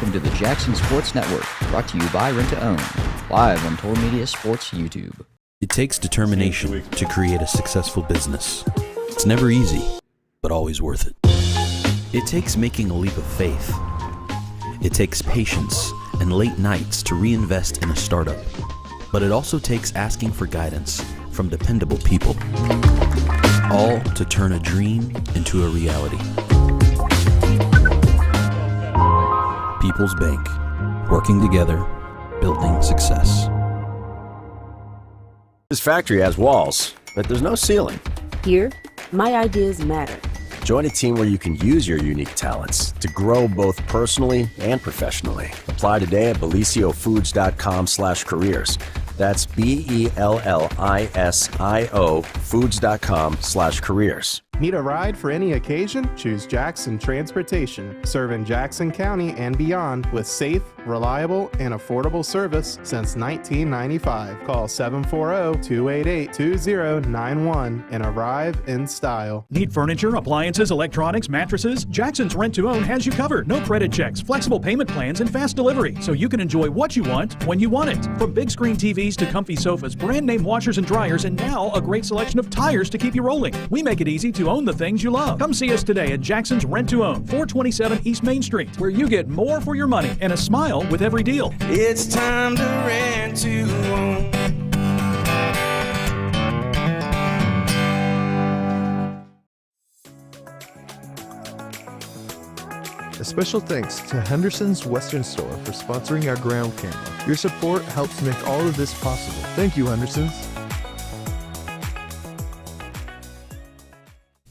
welcome to the Jackson Sports Network, brought to you by Rent to Own, live on Total Media Sports YouTube. It takes determination to create a successful business. It's never easy, but always worth it. It takes making a leap of faith. It takes patience and late nights to reinvest in a startup. But it also takes asking for guidance from dependable people, all to turn a dream into a reality. People's Bank, working together, building success. This factory has walls, but there's no ceiling. Here, my ideas matter. Join a team where you can use your unique talents to grow both personally and professionally. Apply today at belisiofoods.com/careers. That's BELLISIO foods.com/careers. Need a ride for any occasion? Choose Jackson Transportation, serving Jackson County and beyond with safe, reliable, and affordable service since 1995. Call 740-288-2091 and arrive in style. Need furniture, appliances, electronics, mattresses? Jackson's Rent to Own has you covered. No credit checks, flexible payment plans, and fast delivery, so you can enjoy what you want when you want it. From big screen TVs to comfy sofas, brand name washers and dryers, and now a great selection of tires to keep you rolling. We make it easy to own the things you love. Come see us today at Jackson's Rent to Own, 427 East Main Street, where you get more for your money and a smile with every deal. It's time to rent to own. A special thanks to Henderson's Western Store for sponsoring our ground camera. Your support helps make all of this possible. Thank you, Henderson's.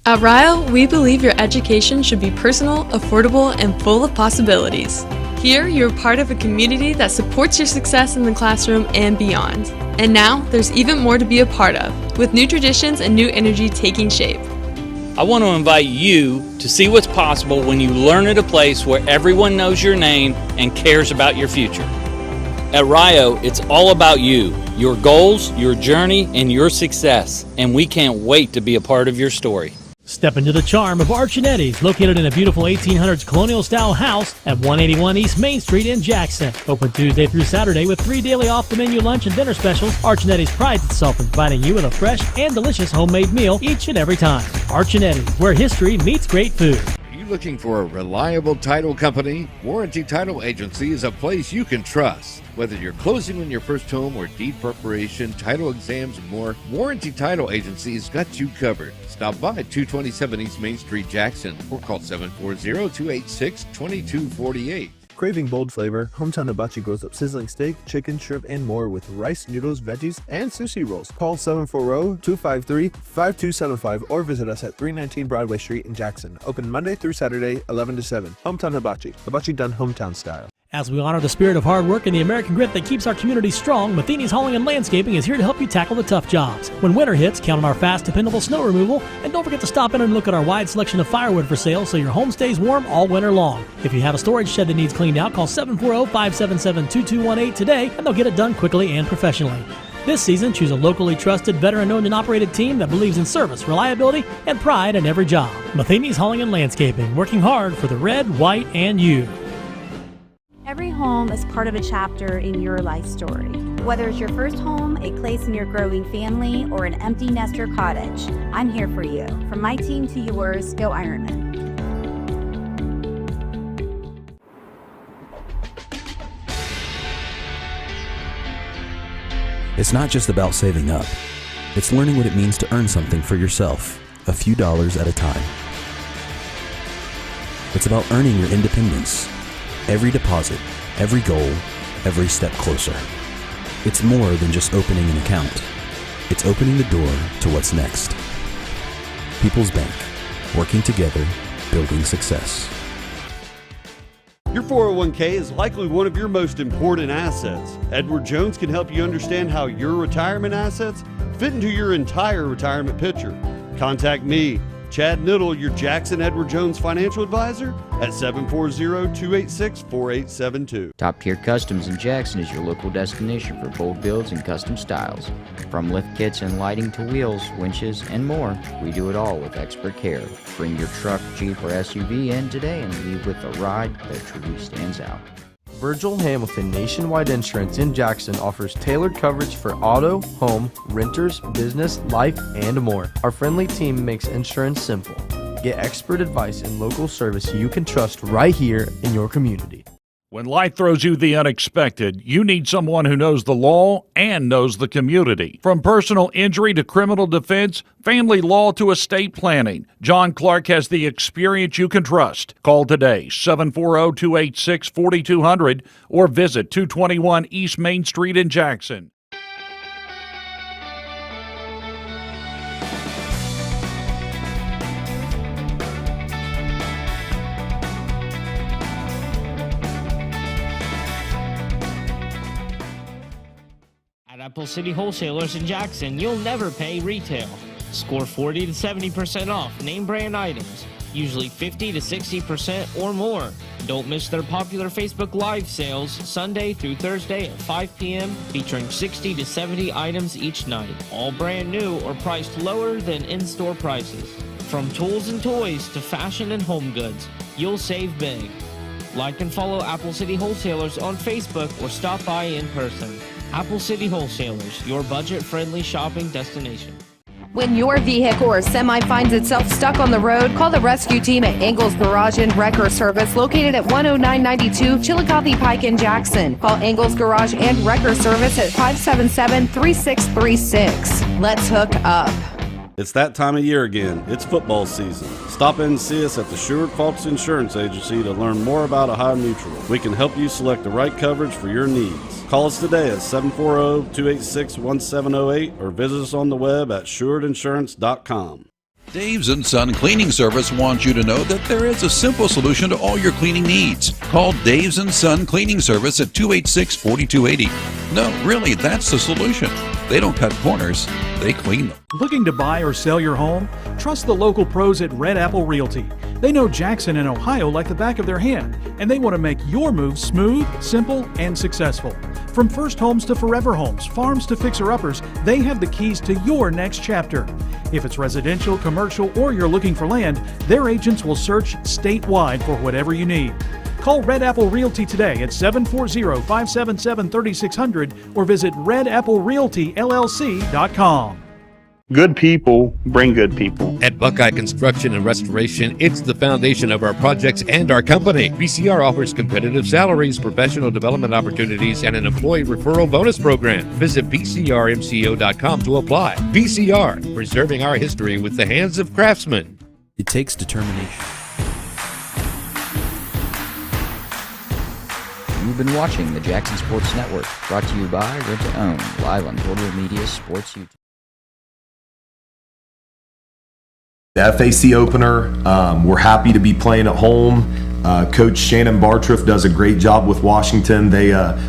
At Ryle, we believe your education should be personal, affordable, and full of possibilities. Here, you're part of a community that supports your success in the classroom and beyond. And now, there's even more to be a part of, with new traditions and new energy taking shape. I want to invite you to see what's possible when you learn at a place where everyone knows your name and cares about your future. At Rio, it's all about you, your goals, your journey, and your success, and we can't wait to be a part of your story. Step into the charm of Archinetti's, located in a beautiful 1800s colonial-style house at 181 East Main Street in Jackson. Open Tuesday through Saturday with 3 daily off-the-menu lunch and dinner specials. Archinetti's prides itself in providing you with a fresh and delicious homemade meal each and every time. Archinetti's, where history meets great food. Looking for a reliable title company? Warranty Title Agency is a place you can trust. Whether you're closing on your first home or deed preparation, title exams, and more, Warranty Title Agency has got you covered. Stop by 227 East Main Street, Jackson, or call 740-286-2248. Craving bold flavor, Hometown Hibachi grows up sizzling steak, chicken, shrimp, and more with rice, noodles, veggies, and sushi rolls. Call 740-253-5275 or visit us at 319 Broadway Street in Jackson. Open Monday through Saturday, 11 to 7. Hometown Hibachi. Hibachi done hometown style. As we honor the spirit of hard work and the American grit that keeps our community strong, Matheny's Hauling and Landscaping is here to help you tackle the tough jobs. When winter hits, count on our fast, dependable snow removal, and don't forget to stop in and look at our wide selection of firewood for sale so your home stays warm all winter long. If you have a storage shed that needs cleaned out, call 740-577-2218 today, and they'll get it done quickly and professionally. This season, choose a locally trusted, veteran-owned and operated team that believes in service, reliability, and pride in every job. Matheny's Hauling and Landscaping, working hard for the red, white, and you. Every home is part of a chapter in your life story. Whether it's your first home, a place in your growing family, or an empty nester cottage, I'm here for you. From my team to yours, go Ironmen. It's not just about saving up. It's learning what it means to earn something for yourself, a few dollars at a time. It's about earning your independence. Every deposit, every goal, every step closer. It's more than just opening an account. It's opening the door to what's next. People's Bank, working together, building success. Your 401k is likely one of your most important assets. Edward Jones can help you understand how your retirement assets fit into your entire retirement picture. Contact me, Chad Niddle, your Jackson Edward Jones financial advisor, at 740-286-4872. Top Tier Customs in Jackson is your local destination for bold builds and custom styles. From lift kits and lighting to wheels, winches, and more, we do it all with expert care. Bring your truck, Jeep, or SUV in today and leave with a ride that truly stands out. Virgil Hamilton Nationwide Insurance in Jackson offers tailored coverage for auto, home, renters, business, life, and more. Our friendly team makes insurance simple. Get expert advice and local service you can trust right here in your community. When life throws you the unexpected, you need someone who knows the law and knows the community. From personal injury to criminal defense, family law to estate planning, John Clark has the experience you can trust. Call today, 740-286-4200, or visit 221 East Main Street in Jackson. Apple City Wholesalers in Jackson, you'll never pay retail. Score 40 to 70% off name brand items, usually 50 to 60% or more. Don't miss their popular Facebook Live sales Sunday through Thursday at 5 p.m. featuring 60 to 70 items each night, all brand new or priced lower than in-store prices. From tools and toys to fashion and home goods, you'll save big. Like and follow Apple City Wholesalers on Facebook or stop by in person. Apple City Wholesalers, your budget-friendly shopping destination. When your vehicle or semi finds itself stuck on the road, call the rescue team at Angles Garage and Wrecker Service, located at 10992 Chillicothe Pike in Jackson. Call Angles Garage and Wrecker Service at 577-3636. Let's hook up. It's that time of year again. It's football season. Stop in and see us at the Sherwood-Falks Insurance Agency to learn more about Ohio Mutual. We can help you select the right coverage for your needs. Call us today at 740-286-1708 or visit us on the web at SherwoodInsurance.com. Dave's & Son Cleaning Service wants you to know that there is a simple solution to all your cleaning needs. Call Dave's & Son Cleaning Service at 286-4280. No, really, that's the solution. They don't cut corners, they clean them. Looking to buy or sell your home? Trust the local pros at Red Apple Realty. They know Jackson and Ohio like the back of their hand, and they want to make your move smooth, simple, and successful. From first homes to forever homes, farms to fixer-uppers, they have the keys to your next chapter. If it's residential, commercial, or you're looking for land, their agents will search statewide for whatever you need. Call Red Apple Realty today at 740-577-3600 or visit redapplerealtyllc.com. Good people bring good people. At Buckeye Construction and Restoration, it's the foundation of our projects and our company. BCR offers competitive salaries, professional development opportunities, and an employee referral bonus program. Visit bcrmco.com to apply. BCR, preserving our history with the hands of craftsmen. It takes determination. You've been watching the Jackson Sports Network, brought to you by Rent to Own, live on Total Media Sports YouTube. The FAC opener, we're happy to be playing at home. Coach Shannon Bartriff does a great job with Washington.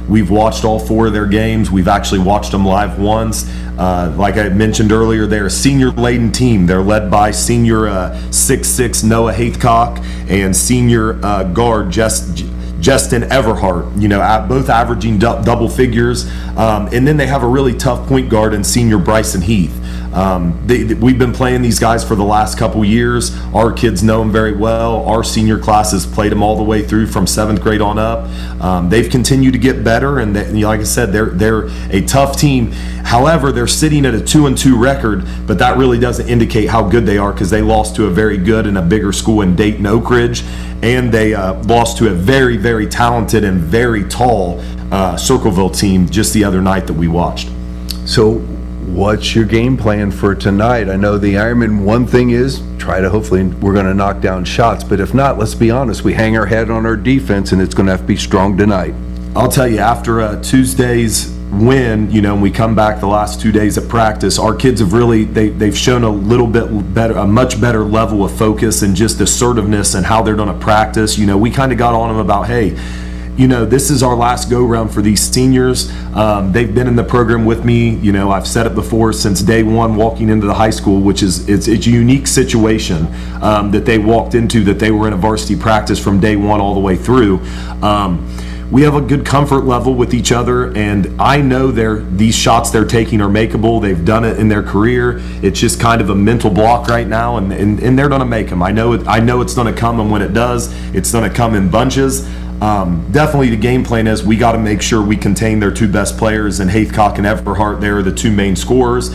We've watched all 4 of their games. We've actually watched them live once. Like I mentioned earlier, they're a senior-laden team. They're led by senior 6'6" Noah Haithcock and senior guard Justin Everhart, both averaging double figures. And then they have a really tough point guard in senior Bryson Heath. We've been playing these guys for the last couple years. Our kids know them very well. Our senior classes played them all the way through from 7th grade on up. They've continued to get better, and like I said, they're a tough team. However, they're sitting at a 2-2 record, but that really doesn't indicate how good they are, because they lost to a very good and a bigger school in Dayton Oak Ridge, and they lost to a very, very talented and very tall Circleville team just the other night that we watched. So what's your game plan for tonight? I know the Ironmen, one thing is hopefully we're going to knock down shots, but if not, let's be honest, we hang our head on our defense, and it's going to have to be strong tonight. I'll tell you, after Tuesday's win, and we come back the last 2 days of practice, our kids have really, they've shown a little bit better, a much better level of focus and just assertiveness and how they're going to practice. We kind of got on them about, hey, this is our last go-round for these seniors. They've been in the program with me, I've said it before, since day one walking into the high school, which is, it's a unique situation that they walked into, that they were in a varsity practice from day one all the way through. We have a good comfort level with each other, and I know these shots they're taking are makeable. They've done it in their career. It's just kind of a mental block right now, and they're going to make them. I know it's going to come, and when it does, it's going to come in bunches. definitely the game plan is we got to make sure we contain their two best players, and Haithcock and Everhart. They are the two main scorers.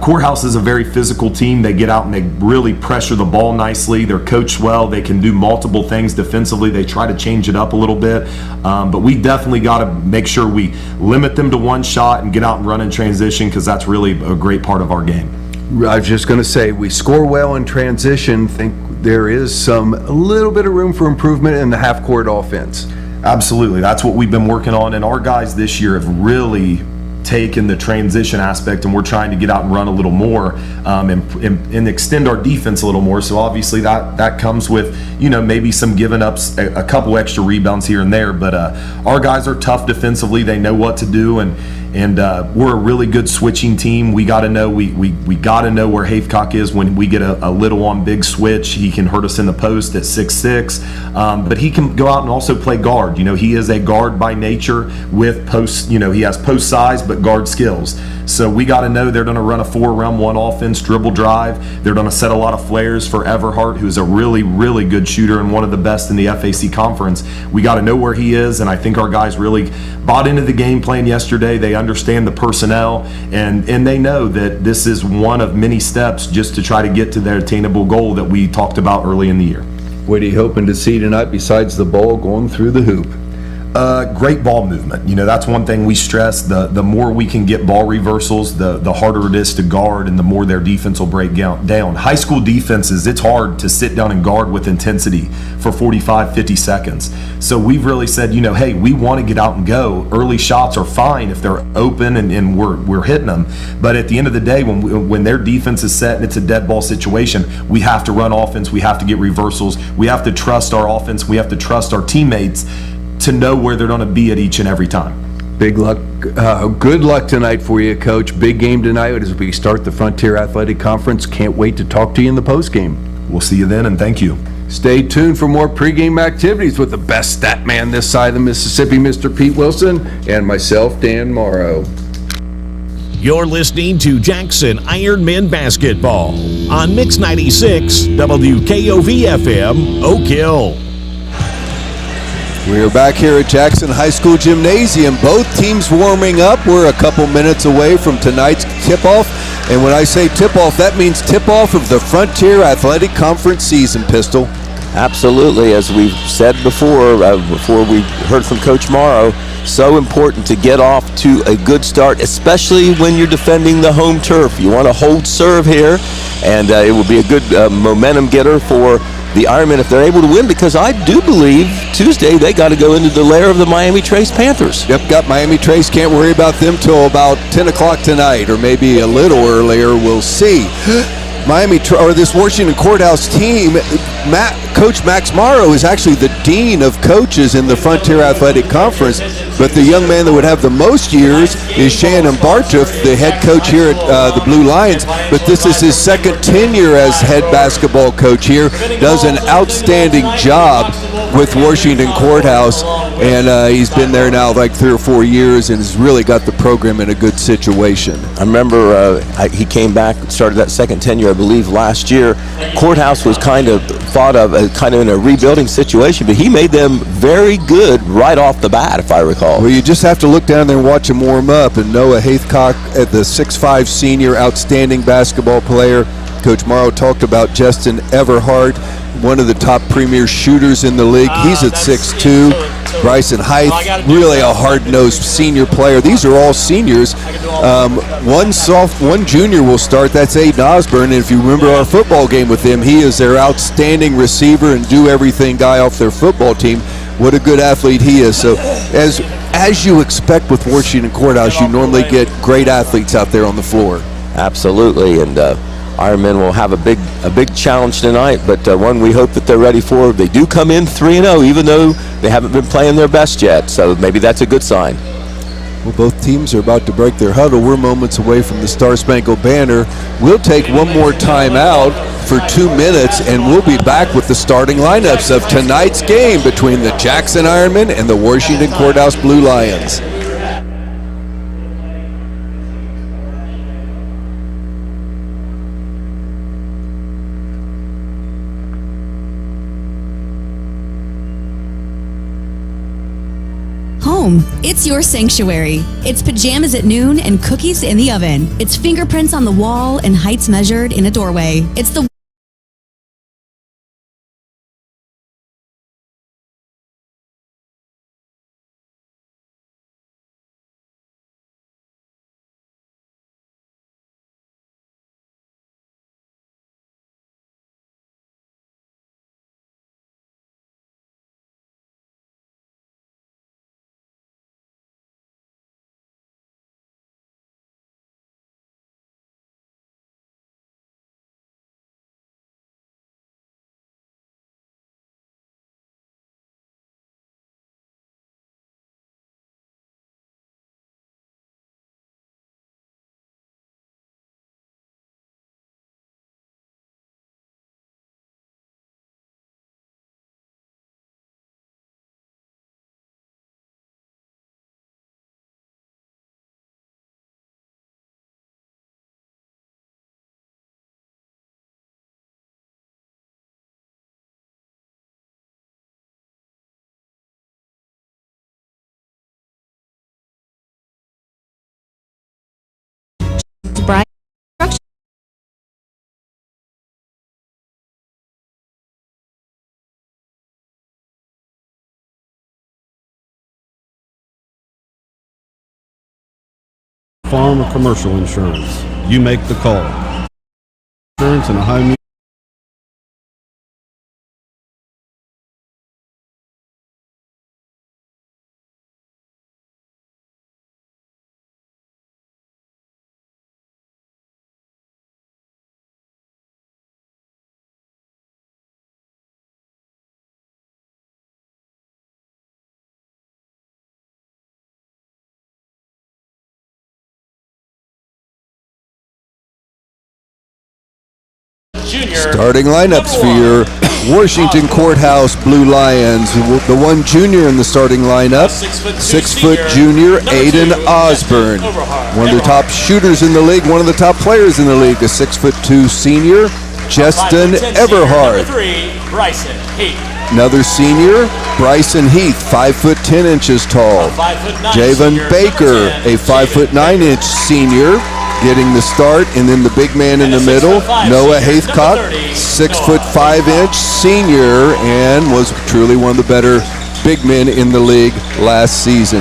Courthouse is a very physical team. They get out and they really pressure the ball nicely. They're coached well. They can do multiple things defensively. They try to change it up a little bit. But we definitely got to make sure we limit them to one shot and get out and run in transition, because that's really a great part of our game. I was just going to say, we score well in transition. Think there is a little bit of room for improvement in the half-court offense. Absolutely. That's what we've been working on. And our guys this year have really taken the transition aspect, and we're trying to get out and run a little more, and extend our defense a little more. So obviously that comes with, maybe some giving up a couple extra rebounds here and there. But our guys are tough defensively. They know what to do, and we're a really good switching team. We got to know we got to know where Haithcock is when we get a little on big switch. He can hurt us in the post at 6'6", but he can go out and also play guard. He is a guard by nature with post. He has post size but guard skills. So we got to know they're going to run a 4-around-1 offense, dribble drive. They're going to set a lot of flares for Everhart, who's a really, really good shooter and one of the best in the FAC conference. We got to know where he is, and I think our guys really bought into the game plan yesterday. They understand the personnel, and they know that this is one of many steps just to try to get to their attainable goal that we talked about early in the year. What are you hoping to see tonight besides the ball going through the hoop? Great ball movement. That's one thing we stress. The more we can get ball reversals, the harder it is to guard, and the more their defense will break down. High school defenses, it's hard to sit down and guard with intensity for 45, 50 seconds. So we've really said, hey, we want to get out and go. Early shots are fine if they're open and we're hitting them. But at the end of the day, when their defense is set and it's a dead ball situation, we have to run offense. We have to get reversals. We have to trust our offense. We have to trust our teammates to know where they're going to be at each and every time. Big luck. Good luck tonight for you, Coach. Big game tonight as we start the Frontier Athletic Conference. Can't wait to talk to you in the postgame. We'll see you then, and thank you. Stay tuned for more pregame activities with the best stat man this side of the Mississippi, Mr. Pete Wilson, and myself, Dan Morrow. You're listening to Jackson Ironmen Basketball on Mix 96 WKOV-FM Oak Hill. We are back here at Jackson High School Gymnasium. Both teams warming up. We're a couple minutes away from tonight's tip-off. And when I say tip-off, that means tip-off of the Frontier Athletic Conference season, Pistol. Absolutely. As we've said before we heard from Coach Morrow, so important to get off to a good start, especially when you're defending the home turf. You want to hold serve here, and it will be a good momentum getter for the Ironmen if they're able to win, because I do believe Tuesday they got to go into the lair of the Miami Trace Panthers. Yep, got Miami Trace. Can't worry about them till about 10 o'clock tonight, or maybe a little earlier. We'll see. This Washington Courthouse team, Coach Max Morrow is actually the dean of coaches in the Frontier Athletic Conference, but the young man that would have the most years is Shannon Bartoff, the head coach here at the Blue Lions, but this is his second tenure as head basketball coach here. Does an outstanding job with Washington Courthouse, and he's been there now like 3 or 4 years and has really got the program in a good situation. I remember he came back, started that second tenure, I believe, last year. Courthouse was kind of thought of as kind of in a rebuilding situation, but he made them very good right off the bat, if I recall. Well, you just have to look down there and watch him warm up. And Noah Haithcock, the 6'5" senior, outstanding basketball player. Coach Morrow talked about Justin Everhart, one of the top premier shooters in the league. He's at 6'2". Bryson Hythe, really a hard-nosed senior player. These are all seniors. One junior will start. That's Aiden Osborne. And if you remember our football game with him, he is their outstanding receiver and do-everything guy off their football team. What a good athlete he is. So as you expect with Washington Courthouse, you normally get great athletes out there on the floor. Absolutely, and Ironmen will have a big challenge tonight, but one we hope that they're ready for. They do come in 3-0, even though they haven't been playing their best yet, so maybe that's a good sign. Well, both teams are about to break their huddle. We're moments away from the Star Spangled Banner. We'll take one more time out for 2 minutes, and we'll be back with the starting lineups of tonight's game between the Jackson Ironmen and the Washington Courthouse Blue Lions. home. It's your sanctuary. It's pajamas at noon and cookies in the oven. It's fingerprints on the wall and heights measured in a doorway. It's the Brian. Farm or commercial insurance, you make the call. Insurance and a home. Starting lineups for your Washington Courthouse Blue Lions. The one junior in the starting lineup, 6-foot junior Aiden Osborne. One of the top shooters in the league, one of the top players in the league, a 6'2" senior, Justin Everhart. Another senior, Bryson Heath, 5'10" tall. Javen Baker, a 5'9" senior, getting the start, and then the big man in the middle, Noah Haithcock, 6'5" senior, and was truly one of the better big men in the league last season.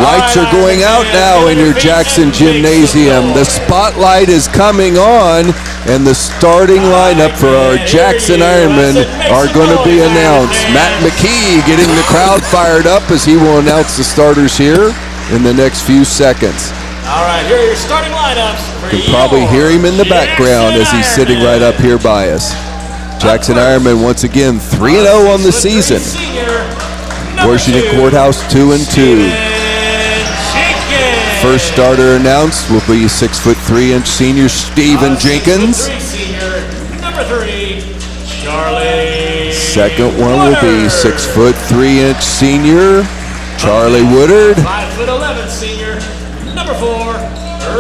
Lights are going out now in your Jackson Gymnasium. The spotlight is coming on, and the starting lineup for our Jackson Ironmen are going to be announced. Matt McKee getting the crowd fired up as he will announce the starters here in the next few seconds. All right, here are your starting lineups. You can probably hear him in the background as he's sitting right up here by us. Jackson Ironmen once again 3-0 on the season. Washington Courthouse 2-2. First starter announced will be 6'3" senior Stephen Jenkins. Number 3, Charlie. Second one will be 6'3" senior Charlie Woodard. 5'11" senior. Number 4,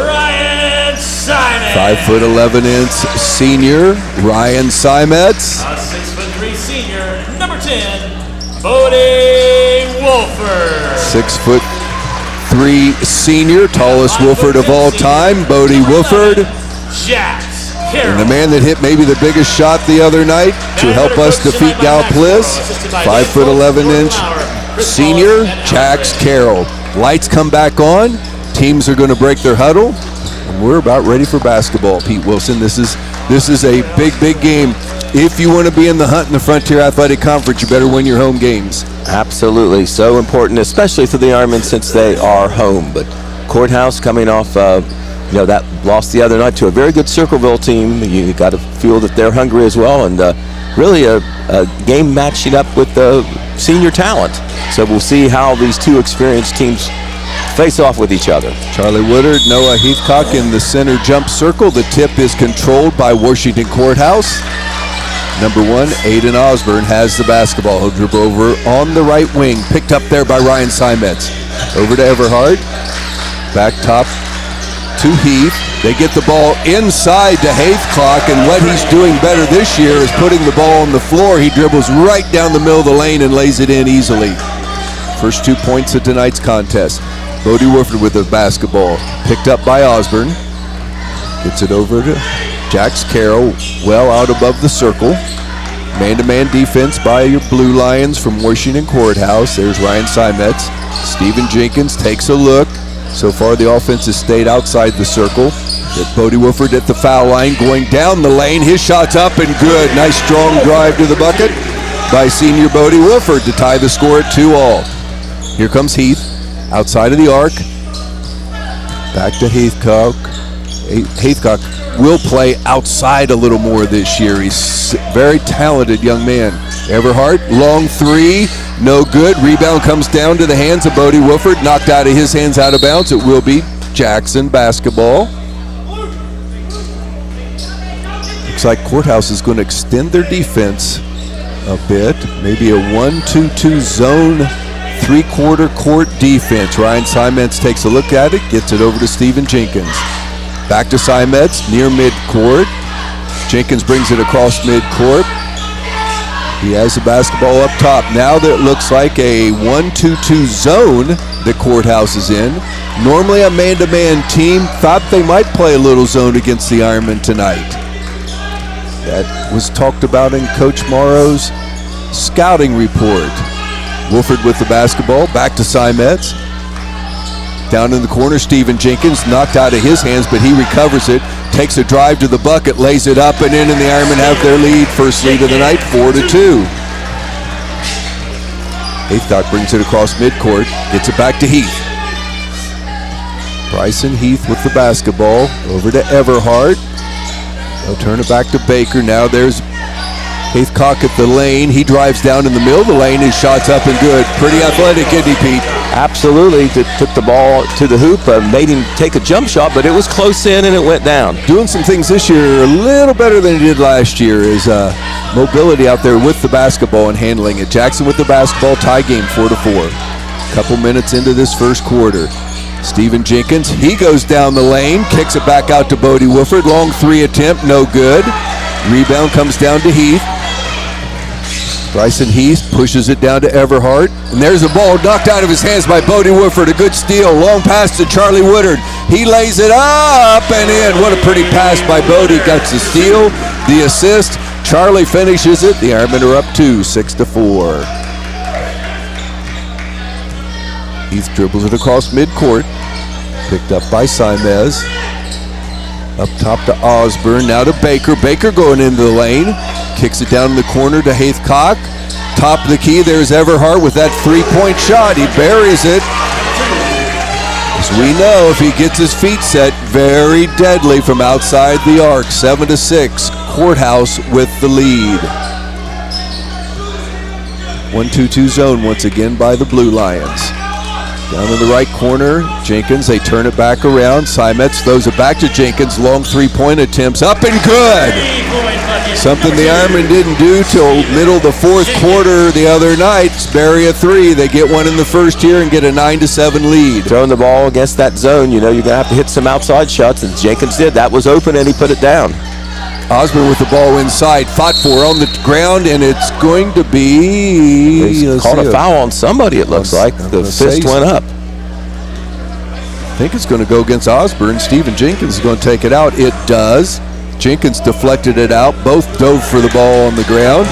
Ryan Simon. 5'11" senior Ryan Simets. 6'3" senior. Number 10, Bodie Wolford. 6'3" senior, tallest Wolford of all time, Bodie Wolford. And the man that hit maybe the biggest shot the other night to help us defeat Galplis, 5'11" senior Jax Carroll. Lights come back on. Teams are going to break their huddle, and we're about ready for basketball. Pete Wilson, this is a big game. If you want to be in the hunt in the Frontier Athletic Conference, you better win your home games. Absolutely, so important, especially for the Ironmen since they are home. But Courthouse coming off, that loss the other night to a very good Circleville team. You got to feel that they're hungry as well, and really a game matching up with the senior talent. So we'll see how these two experienced teams face off with each other. Charlie Woodard, Noah Heathcock in the center jump circle. The tip is controlled by Washington Courthouse. Number 1, Aiden Osborne has the basketball. He'll dribble over on the right wing. Picked up there by Ryan Simets. Over to Everhart. Back top to Heath. They get the ball inside to Haithcock, and what he's doing better this year is putting the ball on the floor. He dribbles right down the middle of the lane and lays it in easily. First 2 points of tonight's contest. Bodie Wolford with the basketball. Picked up by Osborne. Gets it over to Jax Carroll, well out above the circle. Man-to-man defense by your Blue Lions from Washington Courthouse. There's Ryan Simetz. Stephen Jenkins takes a look. So far the offense has stayed outside the circle. Bodie Wolford at the foul line, going down the lane. His shot's up and good. Nice strong drive to the bucket by senior Bodie Wolford to tie the score at 2-all. Here comes Heath, outside of the arc. Back to Heathcock. Heathcock will play outside a little more this year. He's a very talented young man. Everhart, long three, no good. Rebound comes down to the hands of Bodie Wolford. Knocked out of his hands, out of bounds. It will be Jackson basketball. Looks like Courthouse is going to extend their defense a bit. Maybe a 1-2-2 zone, three-quarter court defense. Ryan Simetz takes a look at it, gets it over to Stephen Jenkins. Back to Simetz, near midcourt. Jenkins brings it across midcourt. He has the basketball up top. Now that looks like a 1-2-2 zone that Courthouse is in. Normally a man-to-man team. Thought they might play a little zone against the Ironmen tonight. That was talked about in Coach Morrow's scouting report. Wolford with the basketball, back to Simetz. Down in the corner, Stephen Jenkins, knocked out of his hands, but he recovers it, takes a drive to the bucket, lays it up and in, and the Ironmen have their lead. First lead of the night, 4-2. Heathcock brings it across midcourt, gets it back to Heath. Bryson Heath with the basketball, over to Everhart. They'll turn it back to Baker. Now there's Heathcock at the lane. He drives down in the middle of the lane. His shot's up and good. Pretty athletic, isn't he, Pete? Absolutely. Took the ball to the hoop, made him take a jump shot, but it was close in and it went down. Doing some things this year a little better than he did last year. His mobility out there with the basketball and handling it. Jackson with the basketball, tie game 4-4. Couple minutes into this first quarter. Stephen Jenkins, he goes down the lane, kicks it back out to Bodie Wolford. Long three attempt, no good. Rebound comes down to Heath. Bryson Heath pushes it down to Everhart. And there's a ball knocked out of his hands by Bodie Wolford. A good steal. Long pass to Charlie Woodard. He lays it up and in. What a pretty pass by Bodie. Got the steal, the assist. Charlie finishes it. The Ironmen are up 2, 6-4. Heath dribbles it across midcourt. Picked up by Simetz. Up top to Osborne. Now to Baker. Baker going into the lane. Kicks it down in the corner to Heathcock. Top of the key, there's Everhart with that three-point shot. He buries it. As we know, if he gets his feet set, very deadly from outside the arc. 7-6. Courthouse with the lead. 1-2-2 zone once again by the Blue Lions. Down in the right corner, Jenkins, they turn it back around. Simetz throws it back to Jenkins. Long three-point attempts, up and good. Something the Ironmen didn't do till middle of the fourth quarter the other night. Bury a three. They get one in the first here and get a 9-7 lead. Throwing the ball against that zone, you know you're going to have to hit some outside shots, and Jenkins did. That was open, and he put it down. Osborne with the ball inside, fought for on the ground, and it's going to be... He's caught a foul on somebody, it looks like. The fist went up. I think it's going to go against Osborne. Stephen Jenkins is going to take it out. It does. Jenkins deflected it out. Both dove for the ball on the ground.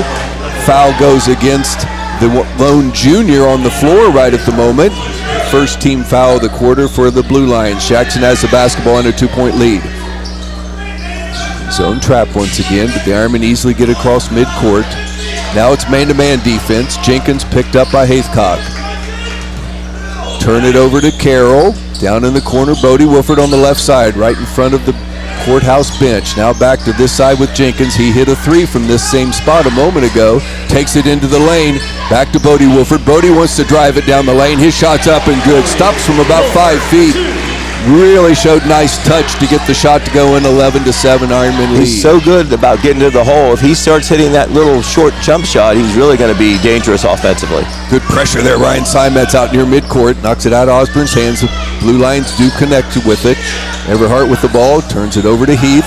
Foul goes against the lone junior on the floor right at the moment. First team foul of the quarter for the Blue Lions. Jackson has the basketball and a 2-point lead. Zone trap once again, but the Ironmen easily get across midcourt. Now it's man-to-man defense. Jenkins picked up by Heathcock. Turn it over to Carroll. Down in the corner, Bodie Wolford on the left side, right in front of the Courthouse bench. Now back to this side with Jenkins. He hit a three from this same spot a moment ago. Takes it into the lane. Back to Bodie Wolford. Bodie wants to drive it down the lane. His shot's up and good. Stops from about 5 feet. Really showed nice touch to get the shot to go in. 11-7 Ironmen lead. He's so good about getting to the hole. If he starts hitting that little short jump shot, he's really going to be dangerous offensively. Good pressure there. Ryan Simetz out near midcourt. Knocks it out of Osborne's hands. The Blue Lions do connect with it. Everhart with the ball. Turns it over to Heath.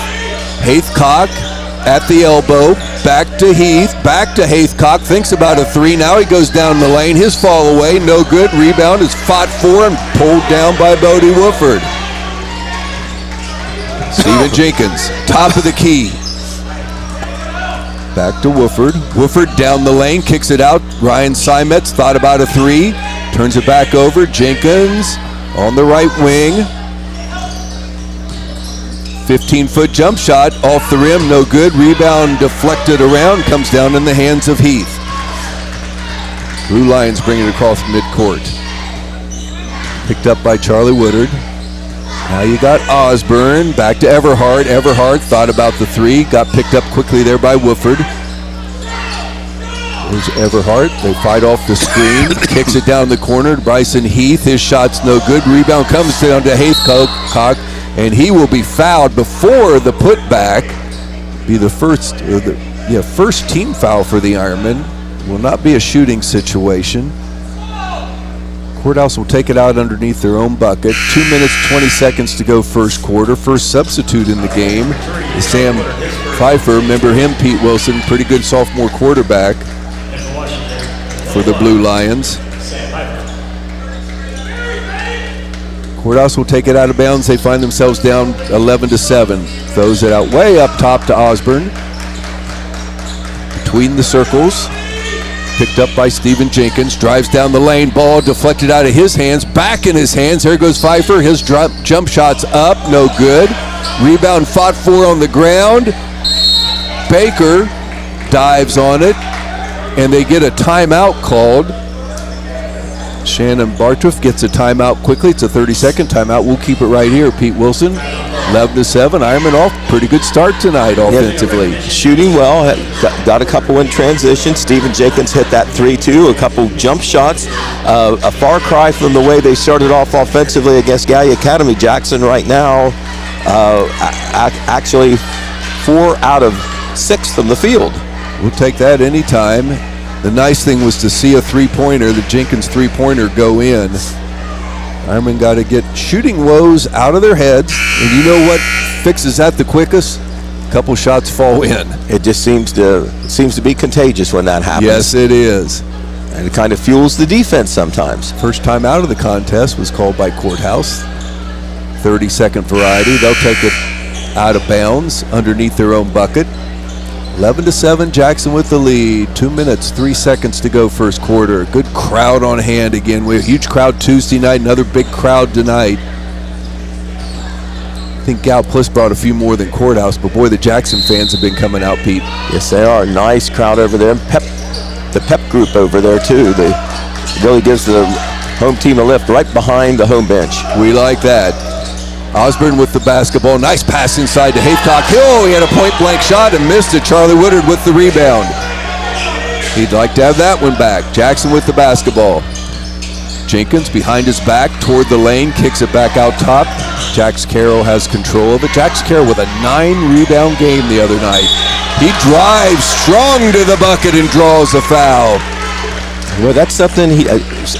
Heathcock at the elbow, back to Heath, back to Haythcock, thinks about a three, now he goes down the lane, his fall away, no good, rebound is fought for and pulled down by Bodie Wooford. Stephen Jenkins, top of the key. Back to Wooford. Wooford down the lane, kicks it out. Ryan Simets thought about a three, turns it back over. Jenkins on the right wing. 15-foot jump shot off the rim, no good. Rebound deflected around, comes down in the hands of Heath. Blue Lions bring it across midcourt. Picked up by Charlie Woodard. Now you got Osborne, back to Everhart. Everhart thought about the three, got picked up quickly there by Wooford. There's Everhart, they fight off the screen, kicks it down the corner to Bryson Heath. His shot's no good, rebound comes down to Haythcock, and he will be fouled before the putback. Be the first team foul for the Ironmen. Will not be a shooting situation. Courthouse will take it out underneath their own bucket. 2 minutes, 20 seconds to go first quarter. First substitute in the game is Sam Pfeiffer. Remember him, Pete Wilson, pretty good sophomore quarterback for the Blue Lions. Courthouse will take it out of bounds. They find themselves down 11-7. Throws it out way up top to Osborne. Between the circles. Picked up by Stephen Jenkins, drives down the lane, ball deflected out of his hands, back in his hands. There goes Pfeiffer, his jump shot's up, no good. Rebound fought for on the ground. Baker dives on it, and they get a timeout called. Shannon Bartruff gets a timeout quickly. It's a 30-second timeout. We'll keep it right here. Pete Wilson, 11-7. Ironman off. Pretty good start tonight offensively. Yeah, shooting well. Got a couple in transition. Stephen Jenkins hit that 3-2. A couple jump shots. A far cry from the way they started off offensively against Gallia Academy. Jackson right now actually 4 out of 6 from the field. We'll take that anytime. The nice thing was to see a three-pointer, the Jenkins three-pointer, go in. Ironman got to get shooting woes out of their heads, and you know what fixes that the quickest? A couple shots fall in. It just seems to be contagious when that happens. Yes, it is. And it kind of fuels the defense sometimes. First time out of the contest was called by Courthouse. 30-second variety. They'll take it out of bounds underneath their own bucket. 11-7, Jackson with the lead. 2 minutes, 3 seconds to go first quarter. Good crowd on hand again. We have a huge crowd Tuesday night, another big crowd tonight. I think Gal Plus brought a few more than Courthouse, but boy, the Jackson fans have been coming out, Pete. Yes, they are. Nice crowd over there. The pep group over there, too. They really gives the home team a lift right behind the home bench. We like that. Osborne with the basketball. Nice pass inside to Haythcock. He had a point-blank shot and missed it. Charlie Woodard with the rebound. He'd like to have that one back. Jackson with the basketball. Jenkins behind his back toward the lane. Kicks it back out top. Jax Carroll has control of it. Jax Carroll with a 9-rebound game the other night. He drives strong to the bucket and draws a foul. Well, that's something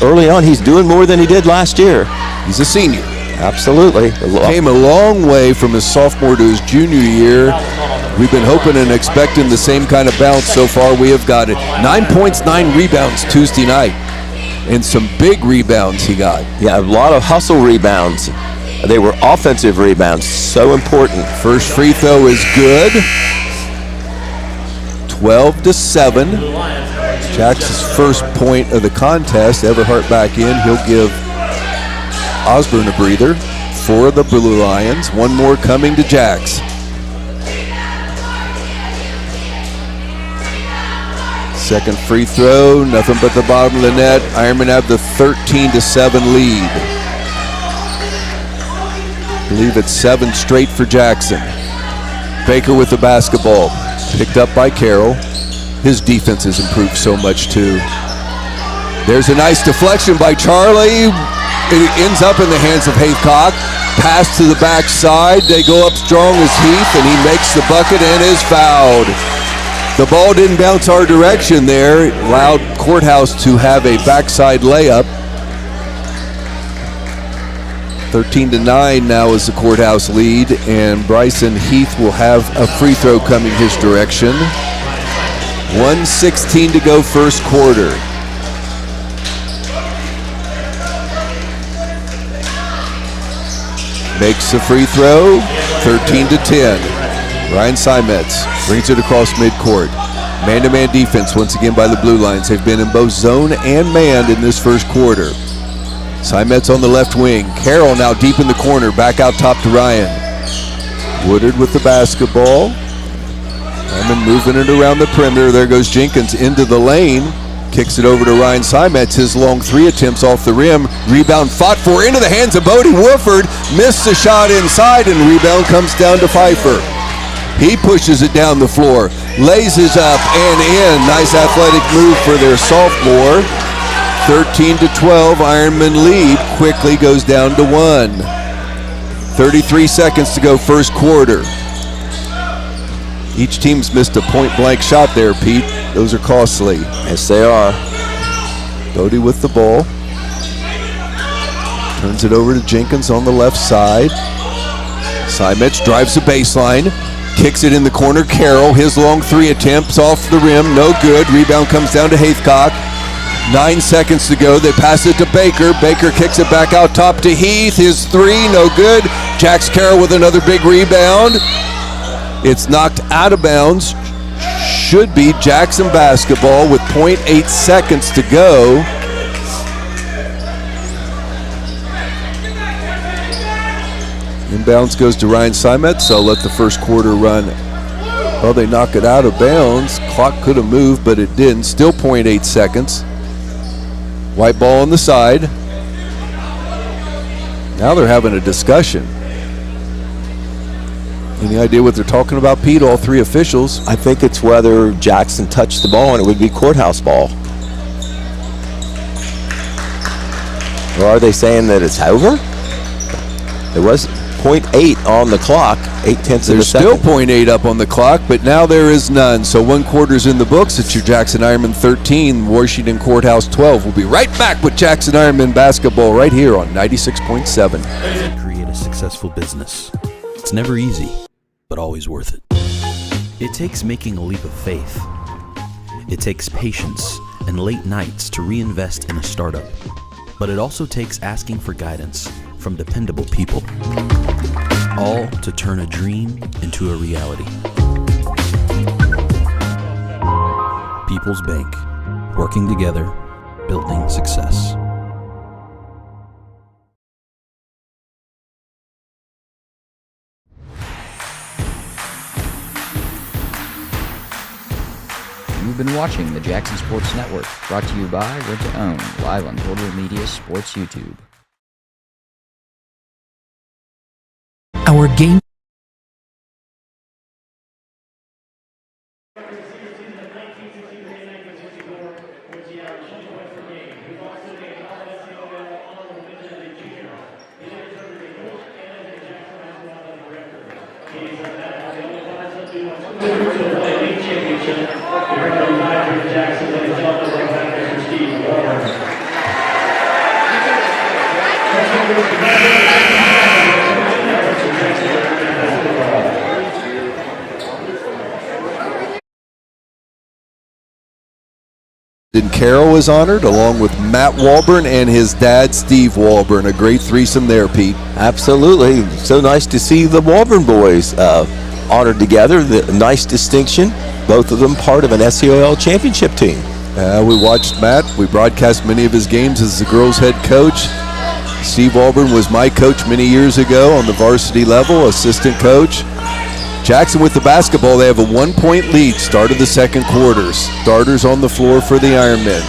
early on he's doing more than he did last year. He's a senior. Absolutely. Came a long way from his sophomore to his junior year. We've been hoping and expecting the same kind of bounce so far. We have got it. 9 points, 9 rebounds Tuesday night. And some big rebounds he got. Yeah, a lot of hustle rebounds. They were offensive rebounds. So important. First free throw is good. 12-7. Jackson's first point of the contest. Everhart back in. He'll give Osborne a breather for the Blue Lions. One more coming to Jax. Second free throw, nothing but the bottom of the net. Ironmen have the 13-7 lead. I believe it's 7 straight for Jackson. Baker with the basketball, picked up by Carroll. His defense has improved so much too. There's a nice deflection by Charlie. It ends up in the hands of Haythcock. Pass to the backside. They go up strong as Heath, and he makes the bucket and is fouled. The ball didn't bounce our direction there. It allowed Courthouse to have a backside layup. 13-9 now is the Courthouse lead, and Bryson Heath will have a free throw coming his direction. 1:16 to go first quarter. Makes the free throw, 13-10. Ryan Simetz brings it across midcourt. Man-to-man defense once again by the Blue Lions. They've been in both zone and man in this first quarter. Simetz on the left wing. Carroll now deep in the corner. Back out top to Ryan. Woodard with the basketball. Ironmen moving it around the perimeter. There goes Jenkins into the lane. Kicks it over to Ryan Simetz. His long three attempts off the rim. Rebound fought for into the hands of Bodie Woodford. Missed the shot inside, and rebound comes down to Pfeiffer. He pushes it down the floor. Lays it up and in. Nice athletic move for their sophomore. 13-12, Ironman lead quickly goes down to 1. 33 seconds to go first quarter. Each team's missed a point-blank shot there, Pete. Those are costly. Yes, they are. Bodie with the ball. Turns it over to Jenkins on the left side. Simetz drives the baseline. Kicks it in the corner. Carroll, his long three attempts off the rim. No good. Rebound comes down to Haithcock. 9 seconds to go. They pass it to Baker. Baker kicks it back out top to Heath. His three, no good. Jax Carroll with another big rebound. It's knocked out of bounds. Should be Jackson basketball with 0.8 seconds to go. Inbounds goes to Ryan Simetz, so let the first quarter run. Well, they knock it out of bounds. Clock could have moved, but it didn't. Still 0.8 seconds. White ball on the side. Now they're having a discussion. Any idea what they're talking about, Pete? All three officials. I think it's whether Jackson touched the ball and it would be Courthouse ball. Or are they saying that it's over? There was 0.8 on the clock, 0.8 of a second. There's still 0.8 up on the clock, but now there is none. So 1 quarter's in the books. It's your Jackson Ironmen 13, Washington Courthouse 12. We'll be right back with Jackson Ironmen basketball right here on 96.7. Create a successful business. It's never easy, but always worth it. It takes making a leap of faith. It takes patience and late nights to reinvest in a startup. But it also takes asking for guidance from dependable people, all to turn a dream into a reality. People's Bank, working together, building success. You've been watching the Jackson Sports Network, brought to you by Rent to Own, live on Total Media Sports YouTube. Our game. And Carroll was honored along with Matt Walburn and his dad Steve Walburn. A great threesome there, Pete. Absolutely. So nice to see the Walburn boys honored together. The nice distinction. Both of them part of an SEOL championship team. We watched Matt. We broadcast many of his games as the girls' head coach. Steve Walburn was my coach many years ago on the varsity level, assistant coach. Jackson with the basketball. They have a 1-point lead, start of the second quarter. Starters on the floor for the Ironmen.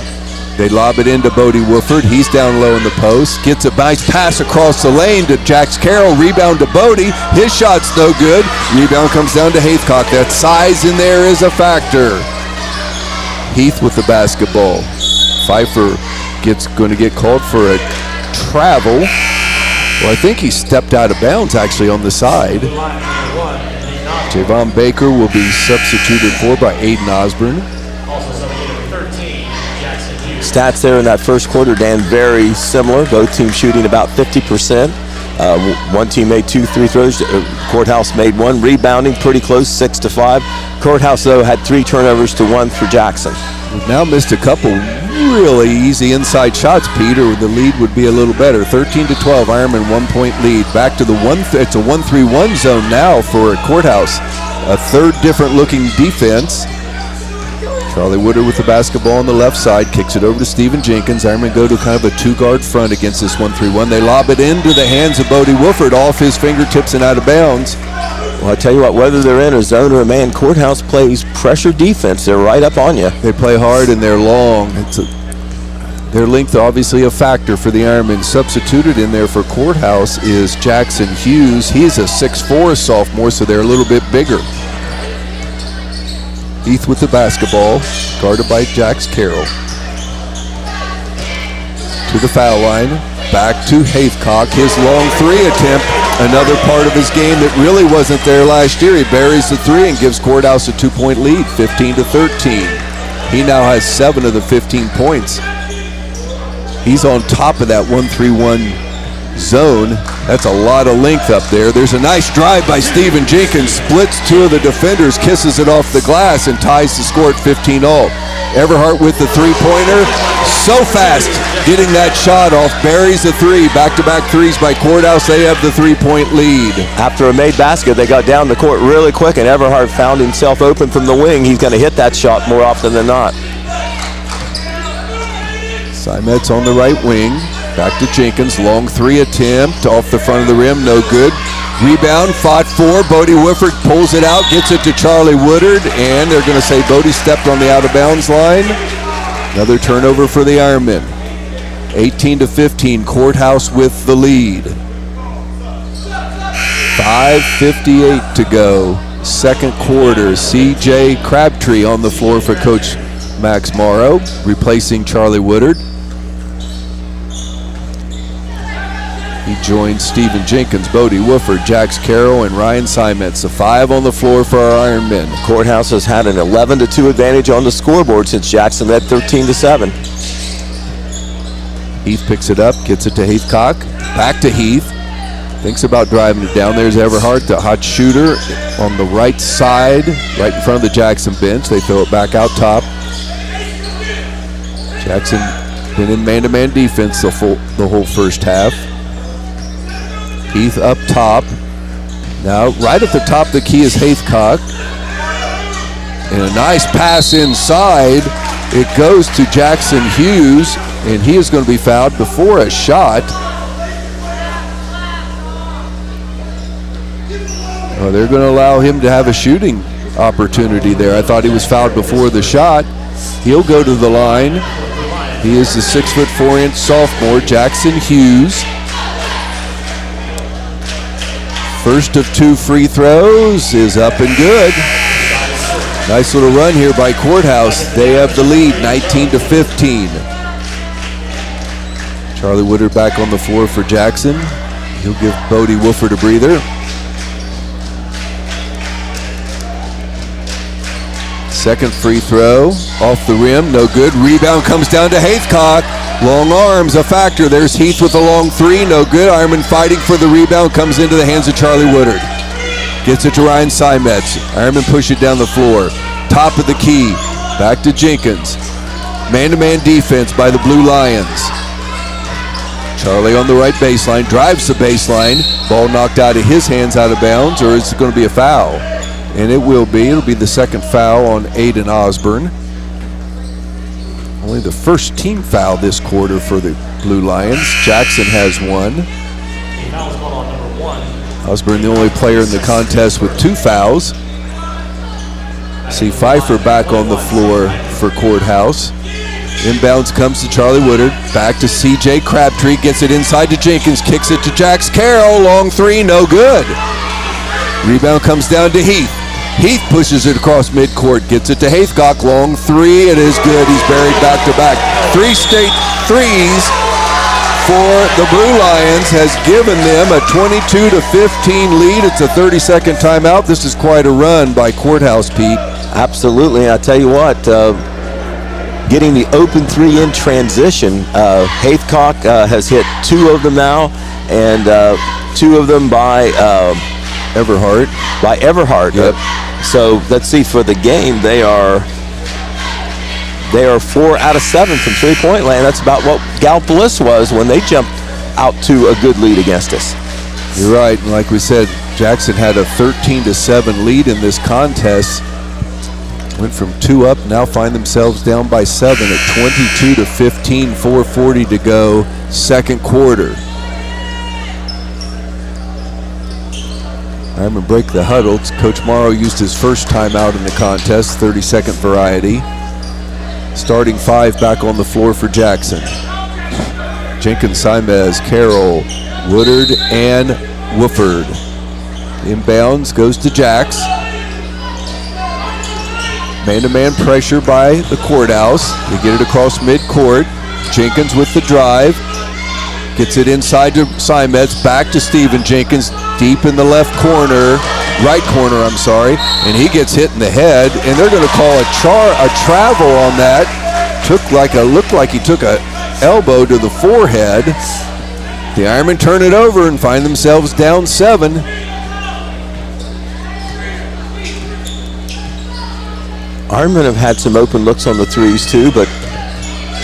They lob it into Bodie Woodford. He's down low in the post. Gets a nice pass across the lane to Jax Carroll. Rebound to Bodie. His shot's no good. Rebound comes down to Haithcock. That size in there is a factor. Heath with the basketball. Pfeiffer going to get called for a travel. Well, I think he stepped out of bounds actually on the side. Javon Baker will be substituted for by Aiden Osborne. Stats there in that first quarter, Dan, very similar. Both teams shooting about 50%. One team made 2 free throws. Courthouse made 1. Rebounding pretty close, 6-5. Courthouse, though, had 3 turnovers to 1 for Jackson. We've now missed a couple really easy inside shots, Peter. The lead would be a little better. 13-12, Ironman 1-point lead. Back to the it's a 1-3-1 zone now for Courthouse. A third different looking defense. Charlie Woodard with the basketball on the left side, kicks it over to Stephen Jenkins. Ironman go to kind of a 2-guard front against this 1-3-1. They lob it into the hands of Bodie Wolford off his fingertips and out of bounds. Well, I tell you what, whether they're in a zone or a man, Courthouse plays pressure defense. They're right up on you. They play hard and they're long. Their length obviously a factor for the Ironmen. Substituted in there for Courthouse is Jackson Hughes. He's a 6'4" sophomore, so they're a little bit bigger. Heath with the basketball, guarded by Jax Carroll. To the foul line, back to Haithcock. His long 3 attempt, another part of his game that really wasn't there last year. He buries the 3 and gives Courthouse a 2-point lead, 15-13. He now has 7 of the 15 points. He's on top of that 1-3-1 zone. That's a lot of length up there. There's a nice drive by Stephen Jenkins, splits 2 of the defenders, kisses it off the glass, and ties the score at 15-all. Everhart with the 3-pointer, so fast getting that shot off, buries the 3. Back-to-back 3s by Courthouse. They have the 3-point lead. After a made basket, they got down the court really quick, and Everhart found himself open from the wing. He's going to hit that shot more often than not. Simet's on the right wing. Back to Jenkins, long 3 attempt off the front of the rim, no good. Rebound, fought for. Bodie Wolford pulls it out, gets it to Charlie Woodard, and they're going to say Bodie stepped on the out-of-bounds line. Another turnover for the Ironmen. 18-15, Courthouse with the lead. 5:58 to go, second quarter. C.J. Crabtree on the floor for Coach Max Morrow, replacing Charlie Woodard. He joins Stephen Jenkins, Bodie Wolford, Jax Carroll, and Ryan Simets. The 5 on the floor for our Ironmen. Courthouse has had an 11-2 advantage on the scoreboard since Jackson led 13-7. Heath picks it up, gets it to Haithcock. Back to Heath. Thinks about driving it down. There's Everhart, the hot shooter on the right side, right in front of the Jackson bench. They throw it back out top. Jackson been in man-to-man defense the whole first half. Heath up top. Now right at the top of the key is Haithcock. And a nice pass inside. It goes to Jackson Hughes, and he is going to be fouled before a shot. Oh, they're going to allow him to have a shooting opportunity there. I thought he was fouled before the shot. He'll go to the line. He is the 6'4" sophomore, Jackson Hughes. First of 2 free throws is up and good. Nice little run here by Courthouse. They have the lead, 19-15. Charlie Woodard back on the floor for Jackson. He'll give Bodie Wolford a breather. Second free throw, off the rim, no good. Rebound comes down to Haithcock. Long arms, a factor. There's Heath with a long 3, no good. Ironman fighting for the rebound, comes into the hands of Charlie Woodard. Gets it to Ryan Simets. Ironman push it down the floor. Top of the key, back to Jenkins. Man-to-man defense by the Blue Lions. Charlie on the right baseline, drives the baseline. Ball knocked out of his hands, out of bounds, or is it going to be a foul? And it will be. It'll be the second foul on Aiden Osborne. Only the first team foul this quarter for the Blue Lions. Jackson has 1. Osborne the only player in the contest with 2 fouls. See Pfeiffer back on the floor for Courthouse. Inbounds comes to Charlie Woodard. Back to C.J. Crabtree. Gets it inside to Jenkins. Kicks it to Jax Carroll. Long 3, no good. Rebound comes down to Heath. Heath pushes it across midcourt. Gets it to Haithcock. Long 3. It is good. He's buried back to back. 3 straight threes for the Blue Lions has given them a 22-15 lead. It's a 30-second timeout. This is quite a run by Courthouse, Pete. Absolutely. I tell you what, getting the open 3 in transition, Haithcock has hit 2 of them now, and 2 of them by Everhart. Yep. So let's see, for the game, they are 4 out of 7 from three-point land. That's about what Gallipolis was when they jumped out to a good lead against us. You're right. And like we said, Jackson had a 13-7 lead in this contest. Went from 2 up, now find themselves down by 7 at 22-15, 4:40 to go, second quarter. Ironmen break the huddle. Coach Morrow used his first timeout in the contest, 30-second variety. Starting 5 back on the floor for Jackson. Jenkins, Simez, Carroll, Woodard, and Wooford. Inbounds goes to Jax. Man-to-man pressure by the Courthouse. They get it across midcourt. Jenkins with the drive. Gets it inside to Simez. Back to Steven Jenkins. Deep in the left corner. Right corner, I'm sorry. And he gets hit in the head. And they're going to call a travel on that. Looked like he took a elbow to the forehead. The Ironmen turn it over and find themselves down 7. Ironmen have had some open looks on the threes too, but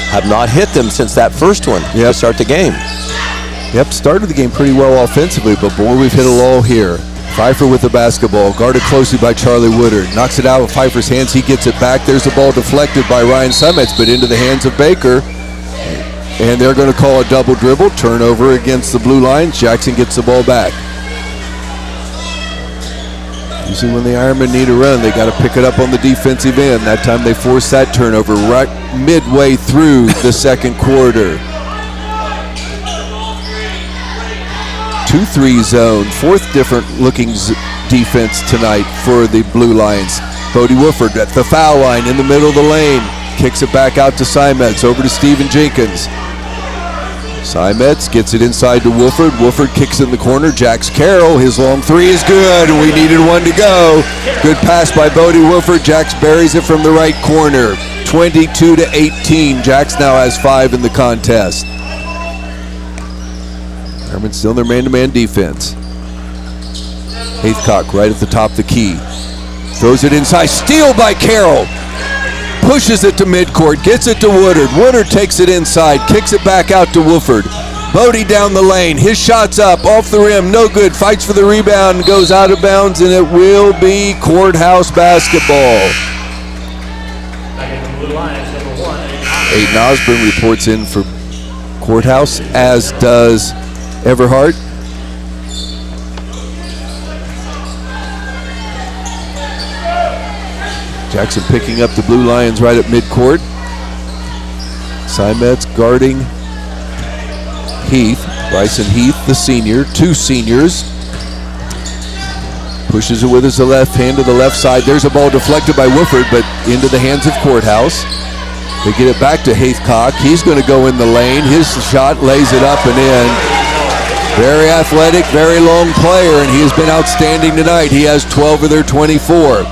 have not hit them since that first one to start the game. Yep, started the game pretty well offensively, but boy, we've hit a lull here. Pfeiffer with the basketball, guarded closely by Charlie Woodard. Knocks it out of Pfeiffer's hands, he gets it back. There's the ball deflected by Ryan Simez, but into the hands of Baker. And they're going to call a double dribble, turnover against the blue lines. Jackson gets the ball back. Usually when the Ironmen need a run, they got to pick it up on the defensive end. That time they forced that turnover right midway through the second quarter. 2-3 zone, 4th different looking defense tonight for the Blue Lions. Bodie Wooford at the foul line in the middle of the lane. Kicks it back out to Simez, over to Steven Jenkins. Simez gets it inside to Wooford. Wooford kicks in the corner. Jax Carroll, his long 3 is good. We needed one to go. Good pass by Bodie Wooford. Jax buries it from the right corner. 22-18. Jax now has 5 in the contest. Ironmen still in their man-to-man defense. Haithcock right at the top of the key. Throws it inside. Steal by Carroll. Pushes it to midcourt, gets it to Woodard. Woodard takes it inside, kicks it back out to Wooford. Bodie down the lane, his shot's up, off the rim, no good. Fights for the rebound, goes out of bounds, and it will be Courthouse basketball. Aiden Osborne reports in for Courthouse, as does Everhart. Jackson picking up the Blue Lions right at midcourt. Simez guarding Heath. Bryson Heath, the senior. 2 seniors. Pushes it with his left hand to the left side. There's a ball deflected by Wooford, but into the hands of Courthouse. They get it back to Haithcock. He's going to go in the lane. His shot lays it up and in. Very athletic, very long player, and he has been outstanding tonight. He has 12 of their 24.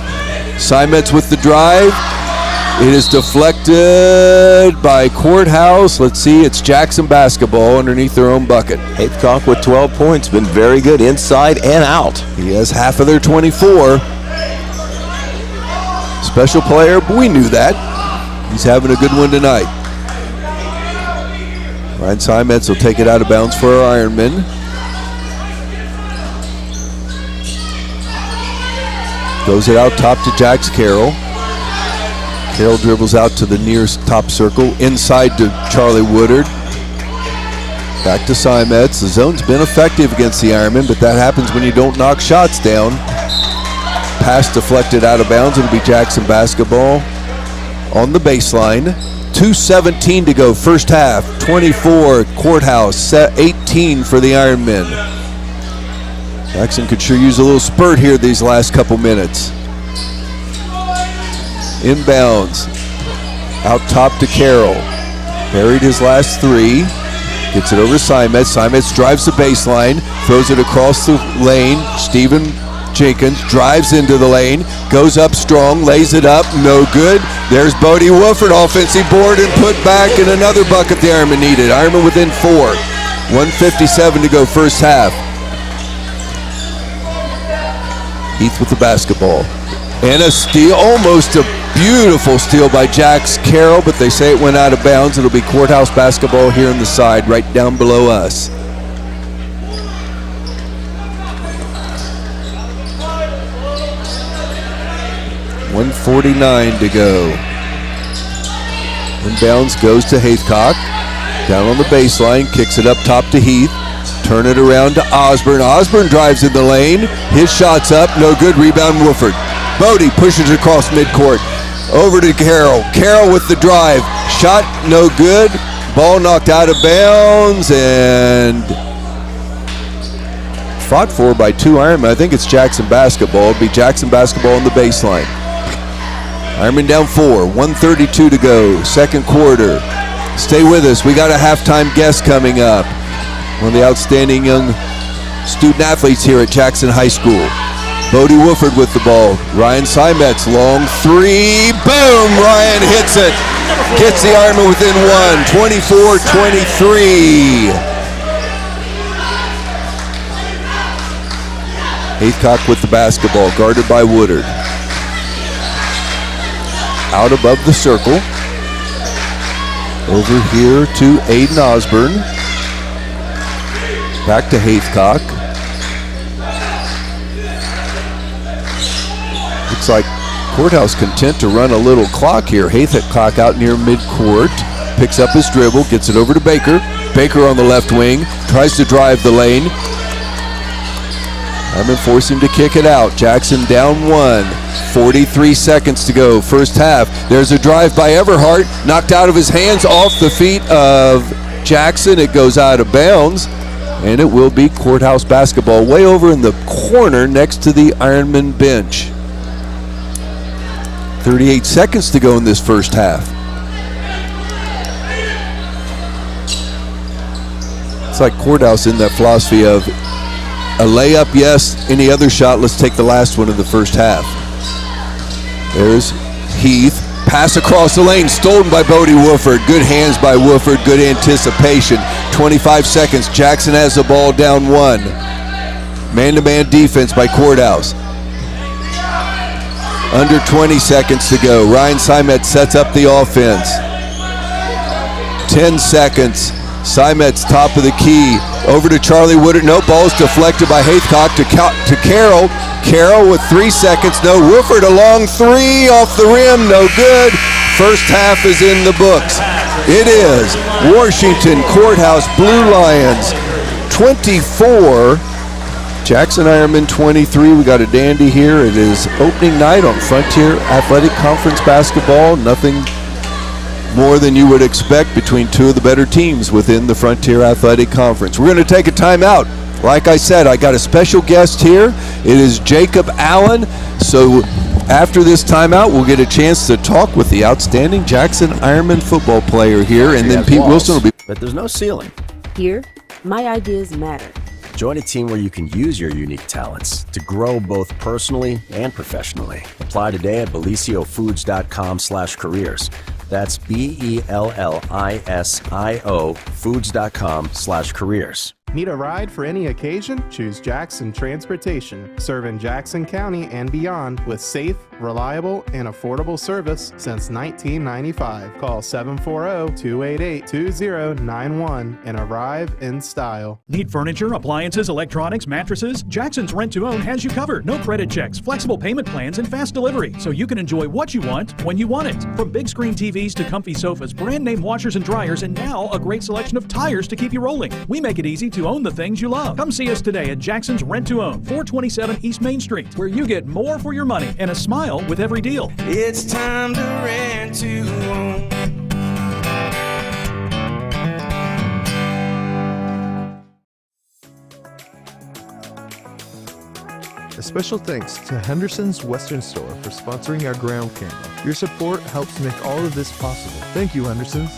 Simez with the drive. It is deflected by Courthouse. Let's see, it's Jackson basketball underneath their own bucket. Haithcock with 12 points, been very good inside and out. He has half of their 24. Special player, but we knew that. He's having a good one tonight. Ryan Simez will take it out of bounds for our Ironmen. Goes it out top to Jax Carroll. Carroll dribbles out to the near top circle. Inside to Charlie Woodard. Back to Simez. The zone's been effective against the Ironmen, but that happens when you don't knock shots down. Pass deflected out of bounds. It'll be Jackson basketball on the baseline. 2:17 to go, first half. 24 Courthouse, 18 for the Ironmen. Jackson could sure use a little spurt here these last couple minutes. Inbounds. Out top to Carroll. Buried his last 3. Gets it over to Simez. Simez drives the baseline. Throws it across the lane. Steven Jenkins drives into the lane. Goes up strong. Lays it up. No good. There's Bodie Wooford. Offensive board and put back, and another bucket the Ironmen needed. Ironmen within 4. 1:57 to go first half. Heath with the basketball. And a steal, almost a beautiful steal by Jax Carroll, but they say it went out of bounds. It'll be Courthouse basketball here on the side, right down below us. .149 to go. Inbounds goes to Haythcock. Down on the baseline, kicks it up top to Heath. Turn it around to Osborne. Osborne drives in the lane. His shot's up, no good. Rebound Wolford. Bodie pushes across midcourt. Over to Carroll. Carroll with the drive. Shot no good. Ball knocked out of bounds and fought for by two Ironmen. I think it's Jackson basketball. It'll be Jackson basketball on the baseline. Ironmen down 4. 1:32 to go. Second quarter. Stay with us. We got a halftime guest coming up. One of the outstanding young student athletes here at Jackson High School. Bodie Wolford with the ball. Ryan Simetz, long three. Boom! Ryan hits it. Gets the Ironmen within one. 24-23. Haythcock with the basketball, guarded by Woodard. Out above the circle. Over here to Aiden Osborne. Back to Haythcock. Looks like Courthouse content to run a little clock here. Haythcock out near midcourt. Picks up his dribble, gets it over to Baker. Baker on the left wing. Tries to drive the lane. Ironmen force him to kick it out. Jackson down 1. 43 seconds to go. First half. There's a drive by Everhart. Knocked out of his hands off the feet of Jackson. It goes out of bounds. And it will be Courthouse basketball way over in the corner next to the Ironman bench. 38 seconds to go in this first half. It's like Courthouse in that philosophy of a layup, yes. Any other shot, let's take the last one of the first half. There's Heath. Pass across the lane, stolen by Bodie Wolford. Good hands by Wolford, good anticipation. 25 seconds, Jackson has the ball down 1. Man-to-man defense by Courthouse. Under 20 seconds to go. Ryan Simetz sets up the offense. 10 seconds. Simetz top of the key. Over to Charlie Woodard. No, ball's deflected by Haythcock to Carroll. Carroll with 3 seconds. No, Wolford a long three off the rim. No good. First half is in the books. It is Washington Courthouse Blue Lions 24. Jackson Ironmen 23. We got a dandy here. It is opening night on Frontier Athletic Conference basketball. Nothing more than you would expect between two of the better teams within the Frontier Athletic Conference. We're going to take a timeout. Like I said, I got a special guest here. It is Jacob Allen. So after this timeout, we'll get a chance to talk with the outstanding Jackson Ironmen football player here, and then Pete Wilson will be. But there's no ceiling. Here, my ideas matter. Join a team where you can use your unique talents to grow both personally and professionally. Apply today at belisiofoods.com/careers. That's BELLISIO foods.com/careers. Need a ride for any occasion? Choose Jackson Transportation, serving Jackson County and beyond with safe, reliable, and affordable service since 1995. Call 740-288-2091 and arrive in style. Need furniture, appliances, electronics, mattresses? Jackson's Rent to Own has you covered. No credit checks, flexible payment plans, and fast delivery, so you can enjoy what you want when you want it. From big screen TVs to comfy sofas, brand name washers and dryers, and now a great selection of tires to keep you rolling. We make it easy to own the things you love. Come see us today at Jackson's Rent to Own, 427 East Main Street, where you get more for your money and a smile with every deal. It's time to rent to own. A special thanks to Henderson's Western Store for sponsoring our ground camera. Your support helps make all of this possible. Thank you, Henderson's.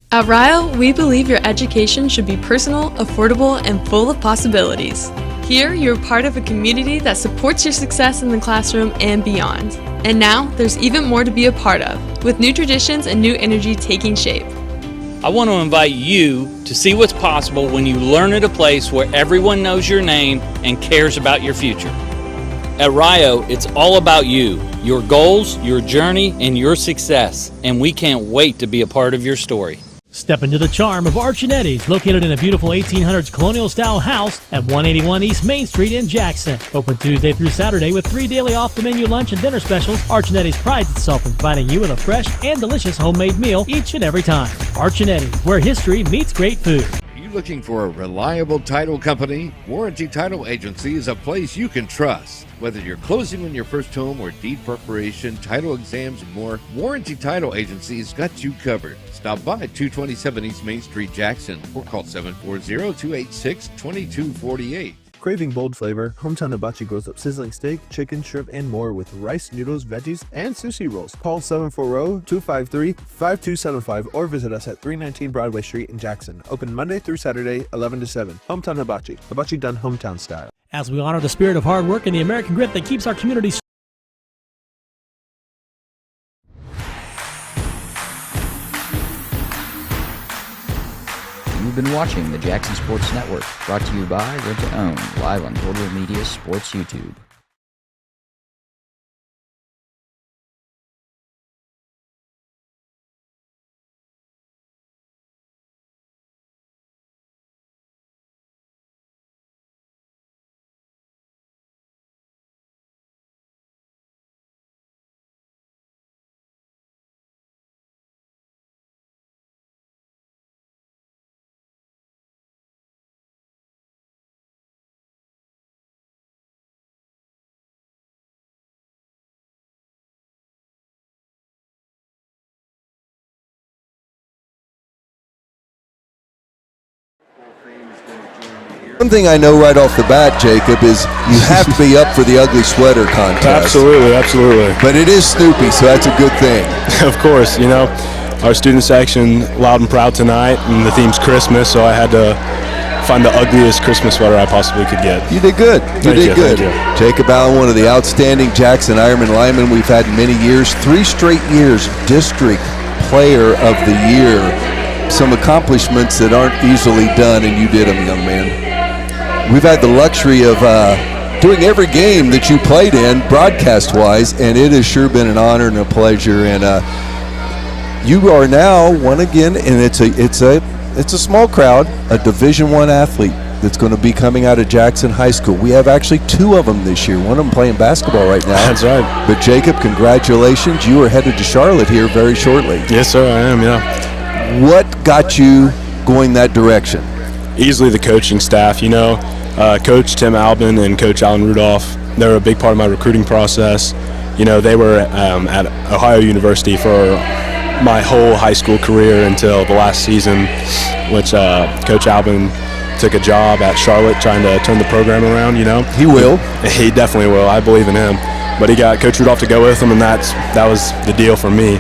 At Ryle, we believe your education should be personal, affordable, and full of possibilities. Here, you're part of a community that supports your success in the classroom and beyond. And now, there's even more to be a part of, with new traditions and new energy taking shape. I want to invite you to see what's possible when you learn at a place where everyone knows your name and cares about your future. At Rio, it's all about you, your goals, your journey, and your success, and we can't wait to be a part of your story. Step into the charm of Archinetti's, located in a beautiful 1800s colonial-style house at 181 East Main Street in Jackson. Open Tuesday through Saturday with 3 daily off-the-menu lunch and dinner specials. Archinetti's prides itself in providing you with a fresh and delicious homemade meal each and every time. Archinetti's, where history meets great food. Looking for a reliable title company? Warranty Title Agency is a place you can trust. Whether you're closing on your first home or deed preparation, title exams, and more, Warranty Title Agency's got you covered. Stop by 227 East Main Street, Jackson, or call 740-286-2248. Craving bold flavor, Hometown Hibachi grows up sizzling steak, chicken, shrimp, and more with rice, noodles, veggies, and sushi rolls. Call 740-253-5275 or visit us at 319 Broadway Street in Jackson. Open Monday through Saturday, 11 to 7. Hometown Hibachi. Hibachi done hometown style. As we honor the spirit of hard work and the American grit that keeps our community You've been watching the Jackson Sports Network, brought to you by Rent to Own, live on Total Media Sports YouTube. One thing I know right off the bat, Jacob, is you have to be up for the ugly sweater contest. Absolutely, absolutely. But it is Snoopy, so that's a good thing. Of course, you know, our student section loud and proud tonight, and the theme's Christmas, so I had to find the ugliest Christmas sweater I possibly could get. You did good. You did good. Jacob Allen, one of the outstanding Jackson Ironman linemen we've had in many years. 3 straight years, District Player of the Year. Some accomplishments that aren't easily done, and you did them, young man. We've had the luxury of doing every game that you played in, broadcast-wise, and it has sure been an honor and a pleasure. And you are now one again, and it's a small crowd, a Division I athlete that's going to be coming out of Jackson High School. We have actually 2 of them this year. One of them playing basketball right now. That's right. But Jacob, congratulations! You are headed to Charlotte here very shortly. Yes, sir, I am. Yeah. What got you going that direction? Easily the coaching staff, you know. Coach Tim Albin and Coach Alan Rudolph, they were a big part of my recruiting process. You know, they were at Ohio University for my whole high school career until the last season, which Coach Albin took a job at Charlotte trying to turn the program around, you know. He will. He definitely will. I believe in him. But he got Coach Rudolph to go with him, and that was the deal for me.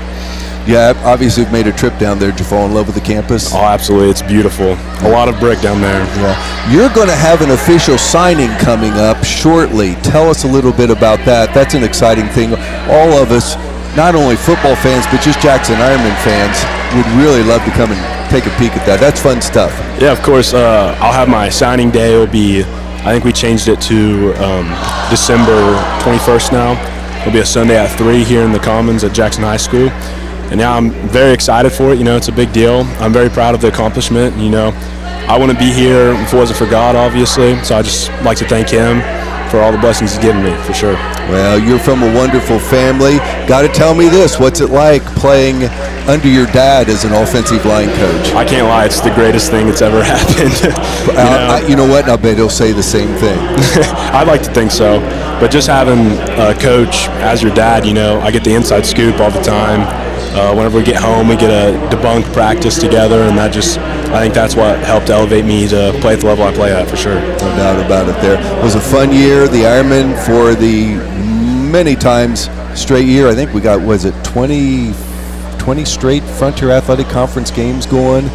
Yeah, obviously you've made a trip down there. Did you fall in love with the campus? Oh, absolutely. It's beautiful. A lot of brick down there. Yeah. You're going to have an official signing coming up shortly. Tell us a little bit about that. That's an exciting thing. All of us, not only football fans, but just Jackson Ironman fans, would really love to come and take a peek at that. That's fun stuff. Yeah, of course. I'll have my signing day. It'll be, I think we changed it to December 21st now. It'll be a Sunday at 3 here in the Commons at Jackson High School. And yeah, I'm very excited for it. You know, it's a big deal. I'm very proud of the accomplishment. You know, I wouldn't be here if it wasn't for God, obviously. So I just like to thank Him for all the blessings He's given me, for sure. Well, you're from a wonderful family. Got to tell me this. What's it like playing under your dad as an offensive line coach? I can't lie. It's the greatest thing that's ever happened. You know what? I bet he'll say the same thing. I'd like to think so. But just having a coach as your dad, you know, I get the inside scoop all the time. Whenever we get home, we get a debunk practice together, and I think that's what helped elevate me to play at the level I play at, for sure. No doubt about it there. It was a fun year, the Ironman, for the many times straight year. I think we got, 20 straight Frontier Athletic Conference games going.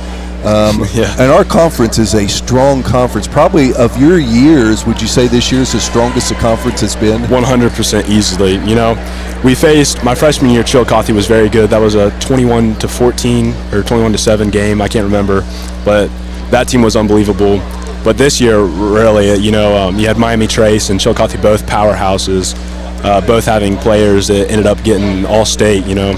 And our conference is a strong conference. Probably of your years, would you say this year is the strongest the conference has been? 100% easily. You know, we faced, my freshman year, Chillicothe was very good. That was a 21-14 or 21-7 game. I can't remember, but that team was unbelievable. But this year, really, you know, you had Miami Trace and Chillicothe, both powerhouses, both having players that ended up getting all-state, you know.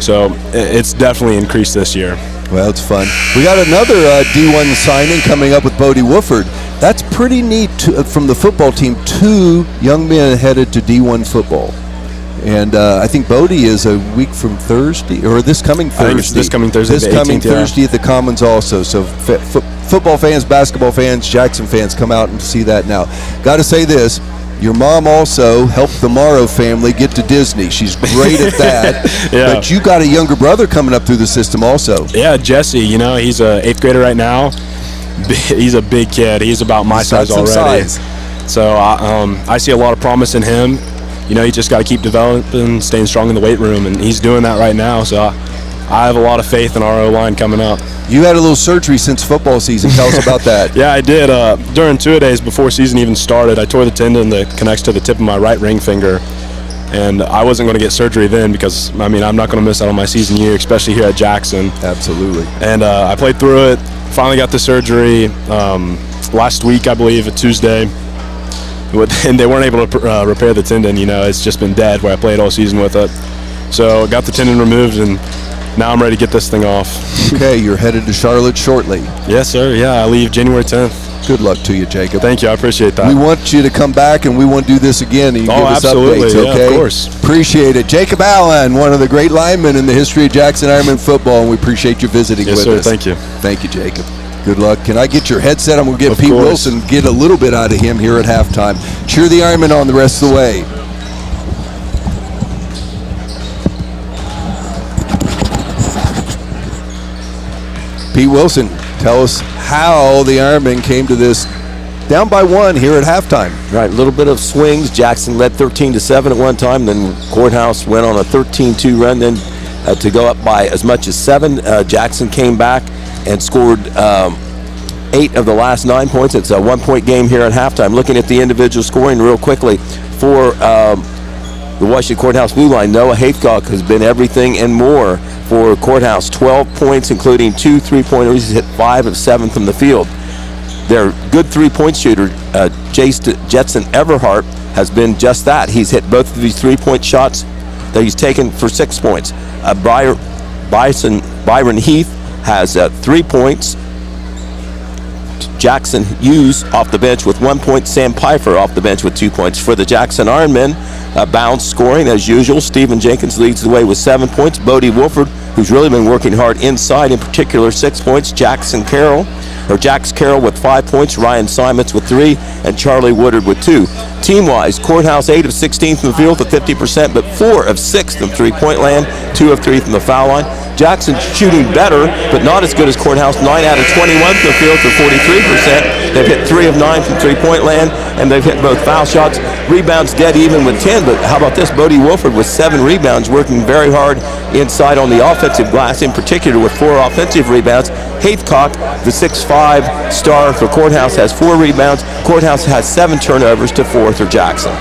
So it's definitely increased this year. Well, it's fun. We got another D1 signing coming up with Bodie Wooford. That's pretty neat from the football team. 2 young men headed to D1 football. And I think Bodie is a week from Thursday, or this coming Thursday. I think it's this coming Thursday. This coming Thursday at the Commons also. So football fans, basketball fans, Jackson fans, come out and see that now. Got to say this. Your mom also helped the Morrow family get to Disney. She's great at that. Yeah. But you got a younger brother coming up through the system also. Yeah, Jesse, you know, he's a 8th grader right now. He's a big kid. He's about my size already. So I see a lot of promise in him. You know, you just got to keep developing, staying strong in the weight room, and he's doing that right now. So I have a lot of faith in our O-line coming up. You had a little surgery since football season. Tell us about that. Yeah, I did. During 2-a-days before season even started, I tore the tendon that connects to the tip of my right ring finger. And I wasn't going to get surgery then because, I mean, I'm not going to miss out on my season year, especially here at Jackson. Absolutely. And I played through it, finally got the surgery last week, I believe, a Tuesday. And they weren't able to repair the tendon. You know, it's just been dead where I played all season with it. So got the tendon removed, and now I'm ready to get this thing off. Okay, you're headed to Charlotte shortly. Yes, sir. Yeah, I leave January 10th. Good luck to you, Jacob. Thank you. I appreciate that. We want you to come back, and we want to do this again. And you give us absolutely. Updates, okay? Yeah, of course. Appreciate it. Jacob Allen, one of the great linemen in the history of Jackson Ironman football, and we appreciate you visiting with sir, us. Thank you. Thank you, Jacob. Good luck. Can I get your headset? I'm going to get Of Pete course. Wilson, get a little bit out of him here at halftime. Cheer the Ironman on the rest of the way. Pete Wilson, tell us how the Ironmen came to this down by 1 here at halftime. Right, a little bit of swings. Jackson led 13-7 at one time. Then Courthouse went on a 13-2 run. Then to go up by as much as 7, Jackson came back and scored 8 of the last 9 points. It's a 1-point game here at halftime. Looking at the individual scoring real quickly for the Washington Courthouse blue line, Noah Haithcock has been everything and more for Courthouse. 12 points, including 2 3-pointers. He's hit 5 of 7 from the field. Their good 3-point shooter, Jetson Everhart, has been just that. He's hit both of these 3-point shots that he's taken for 6 points. Byron Heath has 3 points. Jackson Hughes off the bench with 1 point. Sam Pfeiffer off the bench with 2 points. For the Jackson Ironmen, bounce scoring as usual. Stephen Jenkins leads the way with 7 points. Bodie Wooford, who's really been working hard inside, in particular 6 points. Jax Carroll with 5 points. Ryan Simons with 3, and Charlie Woodard with 2. Team-wise, Courthouse 8 of 16 from the field for 50%, but 4 of 6 from 3-point land, 2 of 3 from the foul line. Jackson shooting better, but not as good as Courthouse. 9 out of 21 from the field for 43%. They've hit 3 of 9 from 3-point land, and they've hit both foul shots. Rebounds dead even with 10, but how about this? Bodie Wooford with 7 rebounds, working very hard inside on the offensive glass, in particular with 4 offensive rebounds. Haithcock, the 6'5" star for Courthouse, has 4 rebounds. Courthouse has 7 turnovers to 4 for Jackson.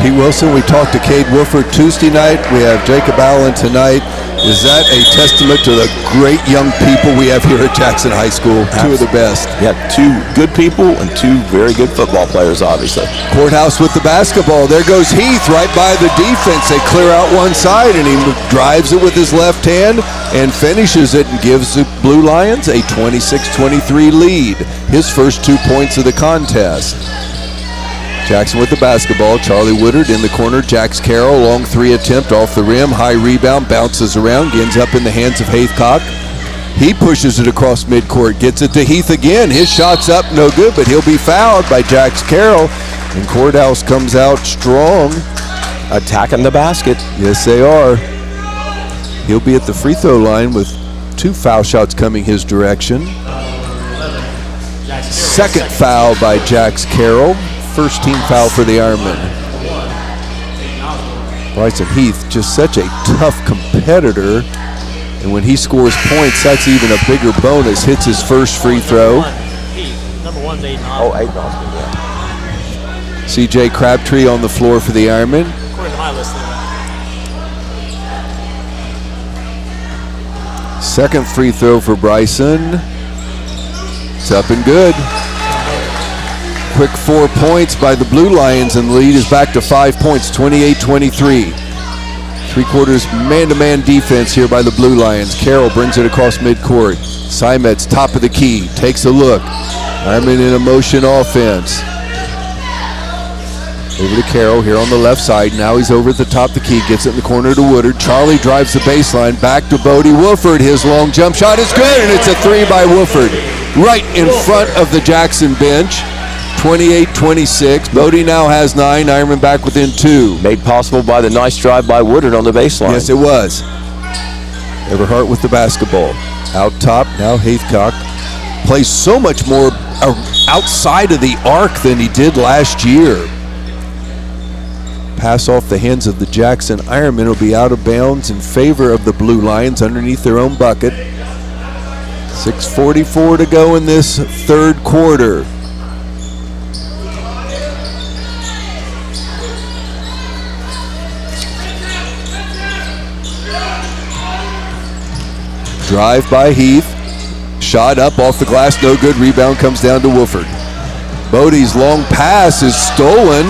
Pete Wilson, we talked to Cade Wooford Tuesday night. We have Jacob Allen tonight. Is that a testament to the great young people we have here at Jackson High School? 2 of the best. Yeah, 2 good people and 2 very good football players, obviously. Courthouse with the basketball. There goes Heath right by the defense. They clear out one side, and he drives it with his left hand and finishes it and gives the Blue Lions a 26-23 lead. His first 2 points of the contest. Jackson with the basketball. Charlie Woodard in the corner. Jax Carroll, long 3 attempt off the rim. High rebound, bounces around, ends up in the hands of Haithcock. He pushes it across midcourt, gets it to Heath again. His shot's up, no good, but he'll be fouled by Jax Carroll. And Courthouse comes out strong. Attacking the basket. Yes, they are. He'll be at the free throw line with 2 foul shots coming his direction. Second foul by Jax Carroll. First team foul for the Ironmen. Bryson Heath, just such a tough competitor. And when he scores points, that's even a bigger bonus. Hits his first free throw. Number one's Aiden Osborne. Oh, Aiden Osborne, yeah. C.J. Crabtree on the floor for the Ironmen. According to my list. Second free throw for Bryson. It's up and good. Quick 4 points by the Blue Lions, and the lead is back to 5 points, 28-23. Three-quarters man-to-man defense here by the Blue Lions. Carroll brings it across midcourt. Simets, top of the key, takes a look. Ironman in a motion offense. Over to Carroll here on the left side. Now he's over at the top of the key, gets it in the corner to Woodard. Charlie drives the baseline, back to Bodie Wolford. His long jump shot is good, and it's a three by Wolford. Right in front of the Jackson bench. 28-26. Bodie now has 9. Ironman back within 2. Made possible by the nice drive by Woodard on the baseline. Yes, it was. Everhart with the basketball. Out top, now Haithcock. Plays so much more outside of the arc than he did last year. Pass off the hands of the Jackson Ironmen will be out of bounds in favor of the Blue Lions underneath their own bucket. 6:44 to go in this third quarter. Drive by Heath. Shot up off the glass, no good. Rebound comes down to Wolford. Bodie's long pass is stolen.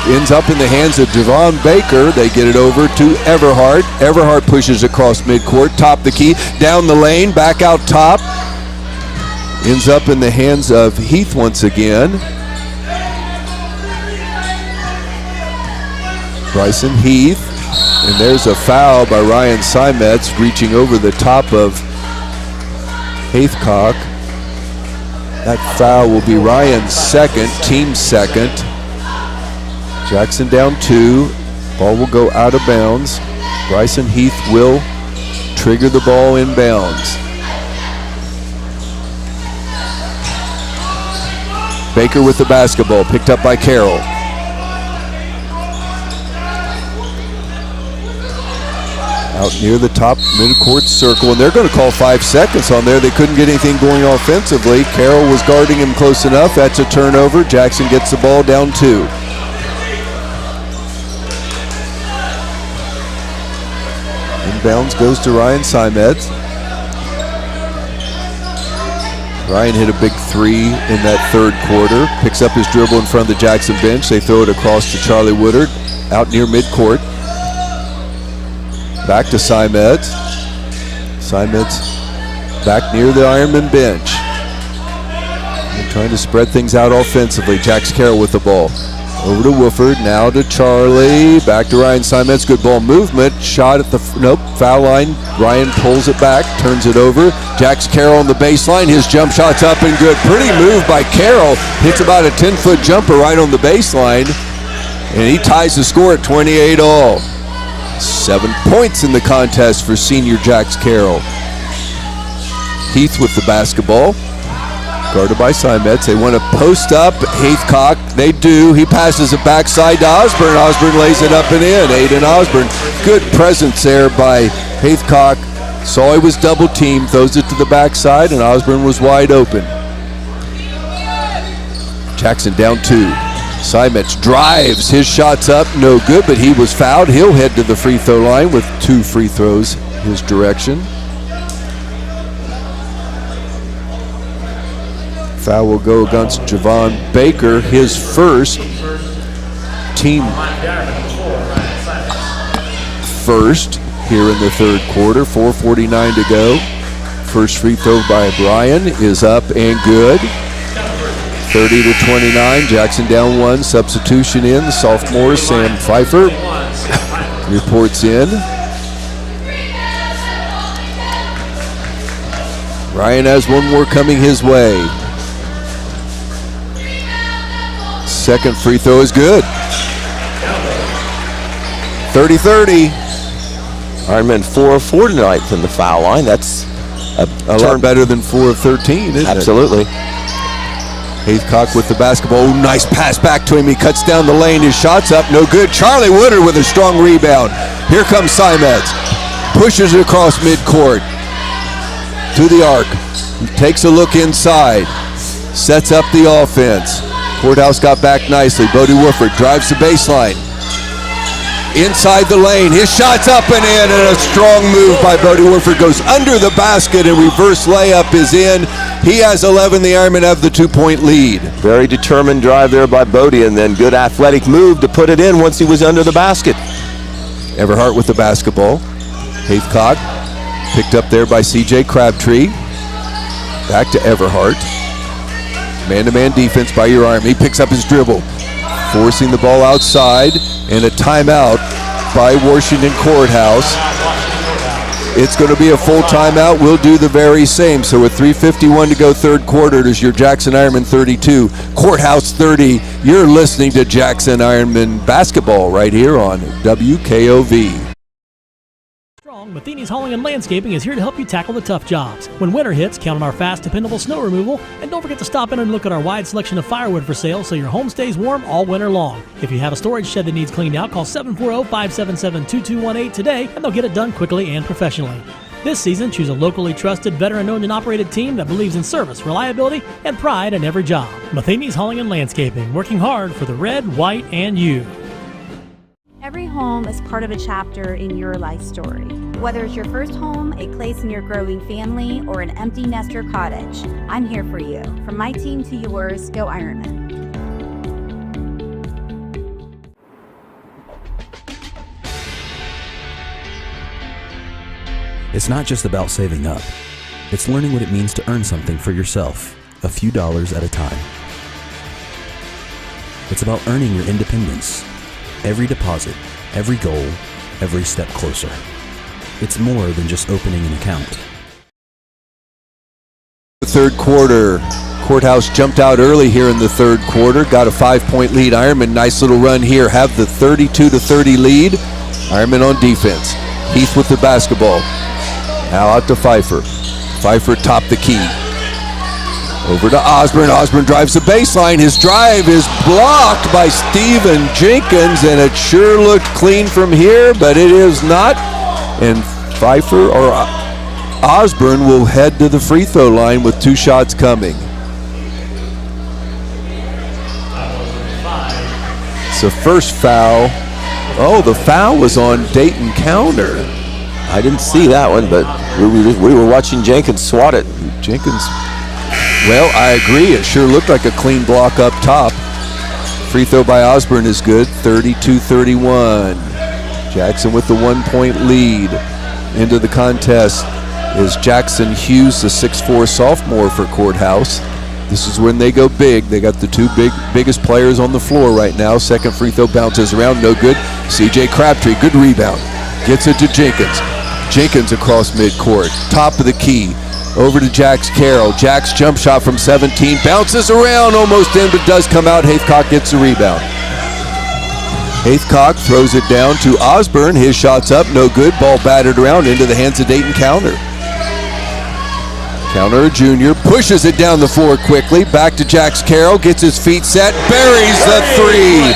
Ends up in the hands of Javon Baker. They get it over to Everhart. Everhart pushes across midcourt, top the key, down the lane, back out top. Ends up in the hands of Heath once again. Bryson Heath. And there's a foul by Ryan Simets reaching over the top of Haithcock. That foul will be Ryan's second, team second. Jackson down 2. Ball will go out of bounds. Bryson Heath will trigger the ball in bounds. Baker with the basketball, picked up by Carroll. Out near the top midcourt circle, and they're going to call 5 seconds on there. They couldn't get anything going offensively. Carroll was guarding him close enough. That's a turnover. Jackson gets the ball down 2. Inbounds goes to Ryan Simets. Ryan hit a big 3 in that third quarter. Picks up his dribble in front of the Jackson bench. They throw it across to Charlie Woodard out near midcourt. Back to Simets. Simets back near the Ironman bench. They're trying to spread things out offensively. Jax Carroll with the ball. Over to Wolford, now to Charlie. Back to Ryan Simets. Good ball movement. Shot at the foul line. Ryan pulls it back, turns it over. Jax Carroll on the baseline. His jump shot's up and good. Pretty move by Carroll. Hits about a 10-foot jumper right on the baseline. And he ties the score at 28 all. 7 points in the contest for senior Jax Carroll. Heath with the basketball. Guarded by Simets. They want to post up. Haithcock, they do. He passes it backside to Osborne. Osborne lays it up and in. Aiden Osborne. Good presence there by Haithcock. Saw he was double teamed. Throws it to the backside, and Osborne was wide open. Jackson down 2. Simets drives. His shot's up. No good, but he was fouled. He'll head to the free throw line with 2 free throws his direction. Foul will go against Javon Baker, his first, team first here in the third quarter. 4:49 to go. First free throw by Brian is up and good. 30-29, Jackson down 1. Substitution in, the sophomore Sam Pfeiffer reports in. Ryan has one more coming his way. Second free throw is good. 30-30. Ironman 4 of 4 tonight from the foul line. That's a lot better than 4 of 13, isn't Absolutely. it? Haithcock with the basketball. Ooh, nice pass back to him. He cuts down the lane. His shot's up. No good. Charlie Woodard with a strong rebound. Here comes Simets. pushes it across midcourt to the arc. Takes a look inside, sets up the offense. Courthouse got back nicely. Bodie Wolford drives the baseline. Inside the lane, his shot's up and in, and a strong move by Bodie Wolford goes under the basket, and reverse layup is in. He has 11, the Ironmen have the 2-point lead. Very determined drive there by Bodie, and then good athletic move to put it in once he was under the basket. Everhart with the basketball. Haithcock picked up there by CJ Crabtree. Back to Everhart. Man-to-man defense by your Ironman. He picks up his dribble, forcing the ball outside, and a timeout by Washington Courthouse. It's going to be a full timeout. We'll do the very same. So with 3:51 to go third quarter, it is your Jackson Ironman 32, Courthouse 30. You're listening to Jackson Ironman basketball right here on WKOV. Matheny's Hauling and Landscaping is here to help you tackle the tough jobs. When winter hits, count on our fast, dependable snow removal, and don't forget to stop in and look at our wide selection of firewood for sale so your home stays warm all winter long. If you have a storage shed that needs cleaned out, call 740-577-2218 today, and they'll get it done quickly and professionally. This season, choose a locally trusted, veteran-owned and operated team that believes in service, reliability, and pride in every job. Matheny's Hauling and Landscaping, working hard for the red, white, and you. Every home is part of a chapter in your life story. Whether it's your first home, a place in your growing family, or an empty nester cottage, I'm here for you. From my team to yours, go Ironmen. It's not just about saving up. It's learning what it means to earn something for yourself, a few dollars at a time. It's about earning your independence. Every deposit, every goal, every step closer. It's more than just opening an account. The third quarter, Courthouse jumped out early here in the third quarter, got a 5-point lead. Ironman, nice little run here, have the 32-30 lead. Ironman on defense. Heath with the basketball. Now out to Pfeiffer. Pfeiffer topped the key. Over to Osborne. Osborne drives the baseline. His drive is blocked by Steven Jenkins, and it sure looked clean from here, but it is not. And Pfeiffer or Osborne will head to the free throw line with 2 shots coming. It's the first foul. Oh, the foul was on Dayton Counter. I didn't see that one, but we were watching Jenkins swat it. Jenkins. Well, I agree. It sure looked like a clean block up top. Free throw by Osborne is good. 32-31. Jackson with the 1-point lead. Into the contest is Jackson Hughes, the 6'4 sophomore for Courthouse. This is when they go big. They got the 2 biggest players on the floor right now. Second free throw bounces around, no good. CJ Crabtree, good rebound. Gets it to Jenkins. Jenkins across midcourt. Top of the key. Over to Jax Carroll. Jack's jump shot from 17. Bounces around, almost in, but does come out. Haithcock gets the rebound. Haithcock throws it down to Osborne. His shot's up, no good. Ball battered around into the hands of Dayton Counter. Counter, a junior, pushes it down the floor quickly. Back to Jax Carroll. Gets his feet set. Buries the 3.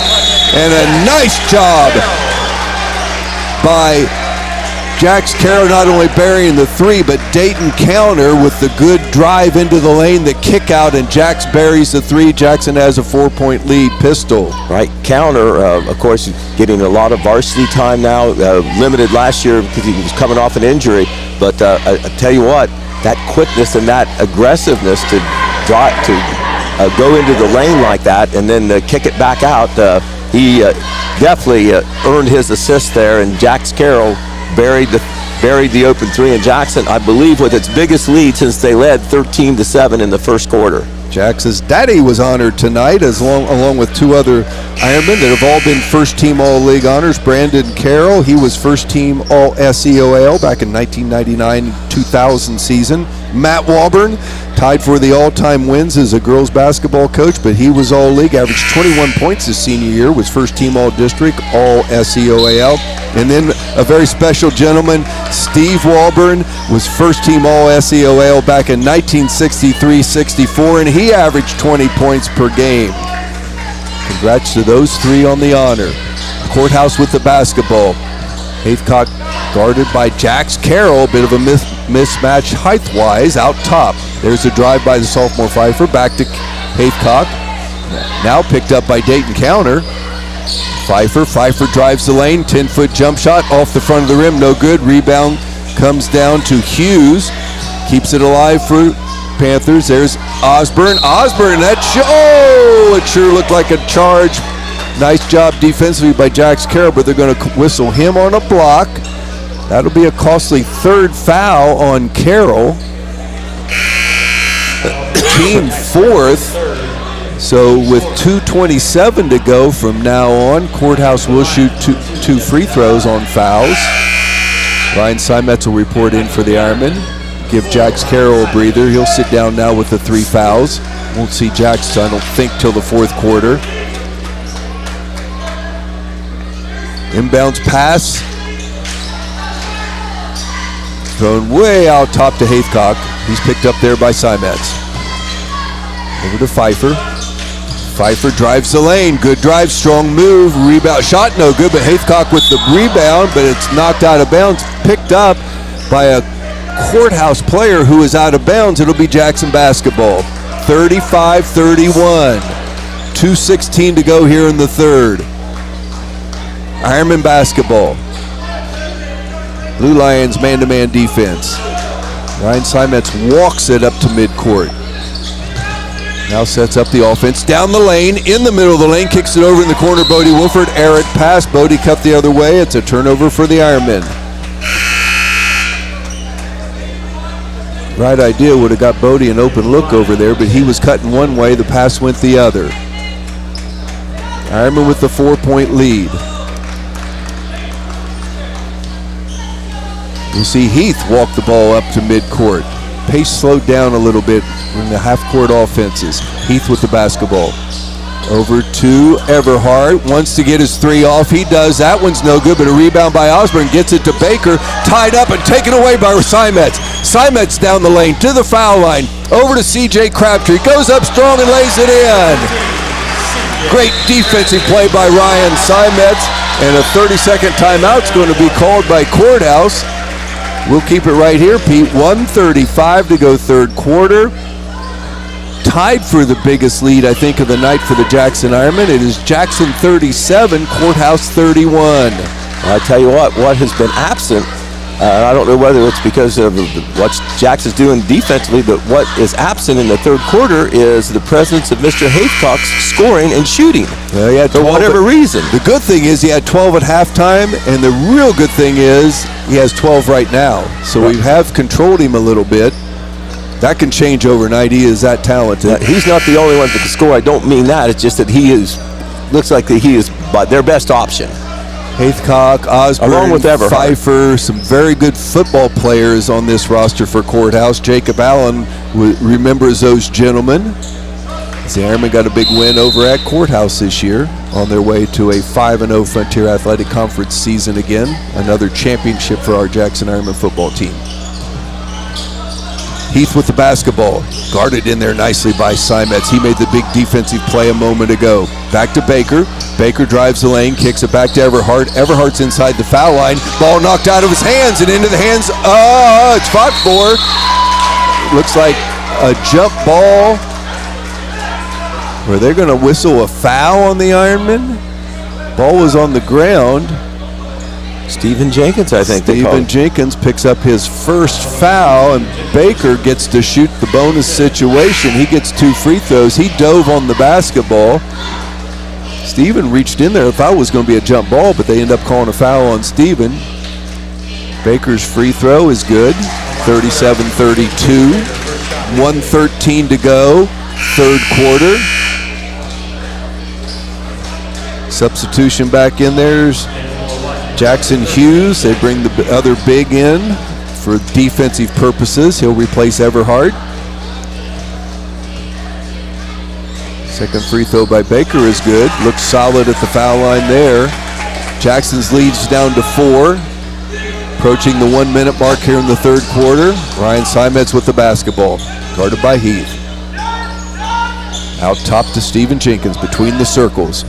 And a nice job by Jax Carroll, not only burying the 3, but Dayton Counter with the good drive into the lane, the kick out, and Jax buries the 3. Jackson has a 4-point lead. Pistol. Right, Counter, of course, getting a lot of varsity time now, limited last year because he was coming off an injury. But I tell you what, that quickness and that aggressiveness to go into the lane like that and then kick it back out, he definitely earned his assist there, and Jax Carroll buried the open 3, and Jackson, I believe, with its biggest lead since they led 13-7 in the first quarter. Jackson's daddy was honored tonight, along with 2 other Ironmen that have all been first-team All-League honors. Brandon Carroll, he was first-team All-SEOL back in 1999-2000 season. Matt Walburn, tied for the all-time wins as a girls basketball coach, but he was All-League, averaged 21 points his senior year, was first-team All-District, All-SEOL. And then a very special gentleman, Steve Walburn, was first-team All-SEOL back in 1963-64, and he averaged 20 points per game. Congrats to those 3 on the honor. Courthouse with the basketball. Haithcock Guarded by Jax Carroll, a bit of a mismatch height-wise out top. There's a drive by the sophomore Pfeiffer, back to Haithcock. Now picked up by Dayton Counter. Pfeiffer drives the lane, 10-foot jump shot off the front of the rim, no good. Rebound comes down to Hughes, keeps it alive for Panthers. There's Osborne, it sure looked like a charge. Nice job defensively by Jax Carroll, but they're going to whistle him on a block. That'll be a costly third foul on Carroll. Team fourth. So with 2:27 to go from now on, Courthouse will shoot two free throws on fouls. Ryan Simetz will report in for the Ironmen. Give Jax Carroll a breather. He'll sit down now with the 3 fouls. Won't see Jax, I don't think, till the fourth quarter. Inbounds pass. Thrown way out top to Haithcock. He's picked up there by Simetz. Over to Pfeiffer. Pfeiffer drives the lane. Good drive, strong move. Rebound. Shot no good, but Haithcock with the rebound, but it's knocked out of bounds. Picked up by a Courthouse player who is out of bounds. It'll be Jackson basketball. 35-31. 2:16 to go here in the third. Ironman basketball. Blue Lions man-to-man defense. Ryan Simetz walks it up to midcourt. Now sets up the offense. Down the lane, in the middle of the lane, kicks it over in the corner. Bodie Wolford, errant pass. Bodie cut the other way. It's a turnover for the Ironmen. Right idea would have got Bodie an open look over there, but he was cutting one way, the pass went the other. Ironman with the 4-point lead. We'll see Heath walk the ball up to midcourt. Pace slowed down a little bit in the half-court offenses. Heath with the basketball. Over to Everhart. Wants to get his 3 off. He does. That one's no good, but a rebound by Osborne. Gets it to Baker. Tied up and taken away by Simetz. Simetz down the lane to the foul line. Over to C.J. Crabtree. Goes up strong and lays it in. Great defensive play by Ryan Simetz. And a 30-second timeout's going to be called by Courthouse. We'll keep it right here, Pete. 1:35 to go third quarter. Tied for the biggest lead, I think, of the night for the Jackson Ironmen. It is Jackson 37, Courthouse 31. I tell you what has been absent, I don't know whether it's because of what Jackson's doing defensively, but what is absent in the third quarter is the presence of Mr. Haithcock's scoring and shooting. Well, he had 12, for whatever reason. The good thing is he had 12 at halftime, and the real good thing is he has 12 right now. So we have controlled him a little bit. That can change overnight. He is that talented. He's not the only one that can score. I don't mean that. It's just that looks like he is their best option. Haithcock, Osborne, along with Everhart. Pfeiffer, some very good football players on this roster for Courthouse. Jacob Allen remembers those gentlemen. The Ironmen got a big win over at Courthouse this year on their way to a 5-0 Frontier Athletic Conference season again. Another championship for our Jackson Ironmen football team. Heath with the basketball. Guarded in there nicely by Simetz. He made the big defensive play a moment ago. Back to Baker. Baker drives the lane, kicks it back to Everhart. Everhart's inside the foul line. Ball knocked out of his hands and into the hands. It's fought for. Looks like a jump ball. Were they going to whistle a foul on the Ironmen? Ball was on the ground. Stephen Jenkins, I think. Stephen Jenkins picks up his first foul, and Baker gets to shoot the bonus situation. He gets 2 free throws. He dove on the basketball. Stephen reached in there. The foul was going to be a jump ball, but they end up calling a foul on Stephen. Baker's free throw is good. 37-32. 1:13 to go. Third quarter. Substitution back in there's Jackson Hughes. They bring the other big in for defensive purposes. He'll replace Everhart. Second free throw by Baker is good. Looks solid at the foul line there. Jackson's lead's down to 4. Approaching the 1-minute mark here in the third quarter. Ryan Simetz with the basketball. Guarded by Heath. Out top to Stephen Jenkins between the circles.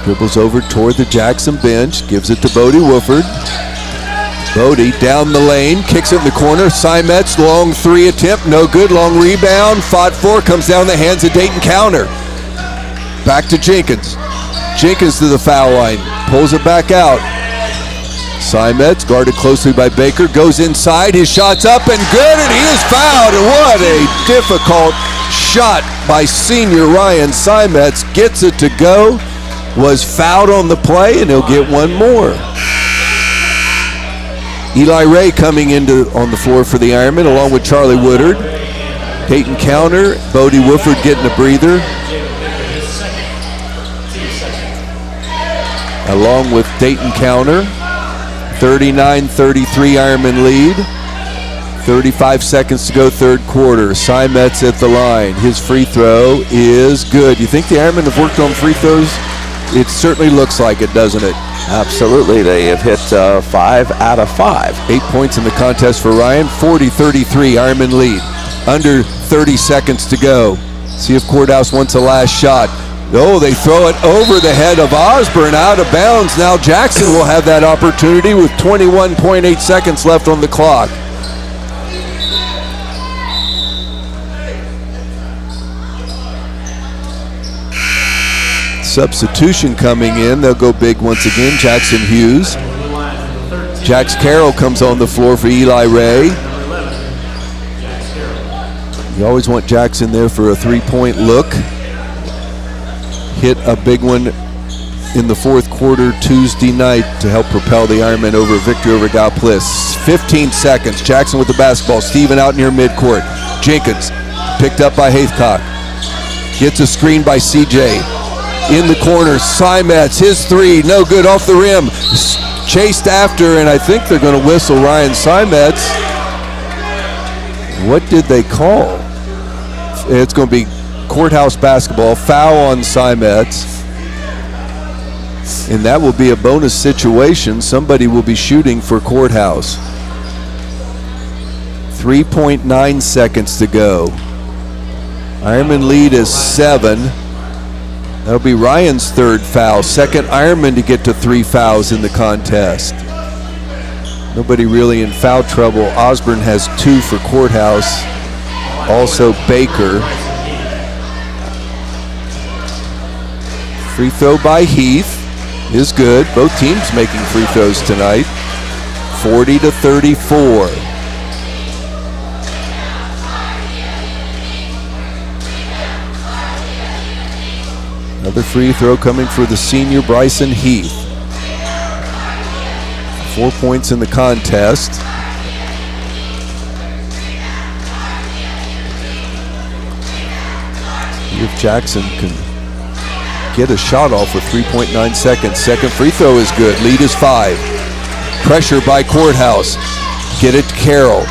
Dribbles over toward the Jackson bench, gives it to Bodie Wolford. Bodie down the lane, kicks it in the corner. Simetz, long three attempt, no good. Long rebound, fought for, comes down the hands of Dayton Counter. Back to Jenkins. Jenkins to the foul line, pulls it back out. Simetz, guarded closely by Baker, goes inside, his shot's up and good, and he is fouled. And what a difficult shot by senior Ryan Simetz. Gets it to go, was fouled on the play, and he'll get one more. Eli Ray coming on the floor for the Ironmen, along with Charlie Woodard. Dayton Counter, Bodie Wolford getting a breather, along with Dayton Counter. 39-33 Ironman lead. 35 seconds to go, third quarter. Simetz at the line. His free throw is good. You think the Ironmen have worked on free throws? It certainly looks like it, doesn't it? Absolutely. They have hit 5 out of 5. 8 points in the contest for Ryan. 40-33 Ironman lead. Under 30 seconds to go. See if Courthouse wants a last shot. Oh, they throw it over the head of Osborne, out of bounds. Now Jackson will have that opportunity with 21.8 seconds left on the clock. Substitution coming in. They'll go big once again. Jackson Hughes. Jax Carroll comes on the floor for Eli Ray. You always want Jackson there for a three-point look. Hit a big one in the fourth quarter Tuesday night to help propel the Ironmen over victory over Galplis. 15 seconds. Jackson with the basketball. Steven out near midcourt. Jenkins picked up by Haithcock. Gets a screen by CJ. In the corner, Simetz, his three, no good, off the rim. Chased after, and I think they're going to whistle Ryan Simetz. What did they call? It's going to be Courthouse basketball, foul on Simetz. And that will be a bonus situation. Somebody will be shooting for Courthouse. 3.9 seconds to go. Ironman lead is 7. That'll be Ryan's third foul. Second Ironman to get to 3 fouls in the contest. Nobody really in foul trouble. Osborne has 2 for Courthouse. Also Baker. Free throw by Heath is good. Both teams making free throws tonight. 40-34. Another free throw coming for the senior Bryson Heath. 4 points in the contest. See if Jackson can get a shot off with 3.9 seconds. Second free throw is good. Lead is 5. Pressure by Courthouse. Get it to Carroll.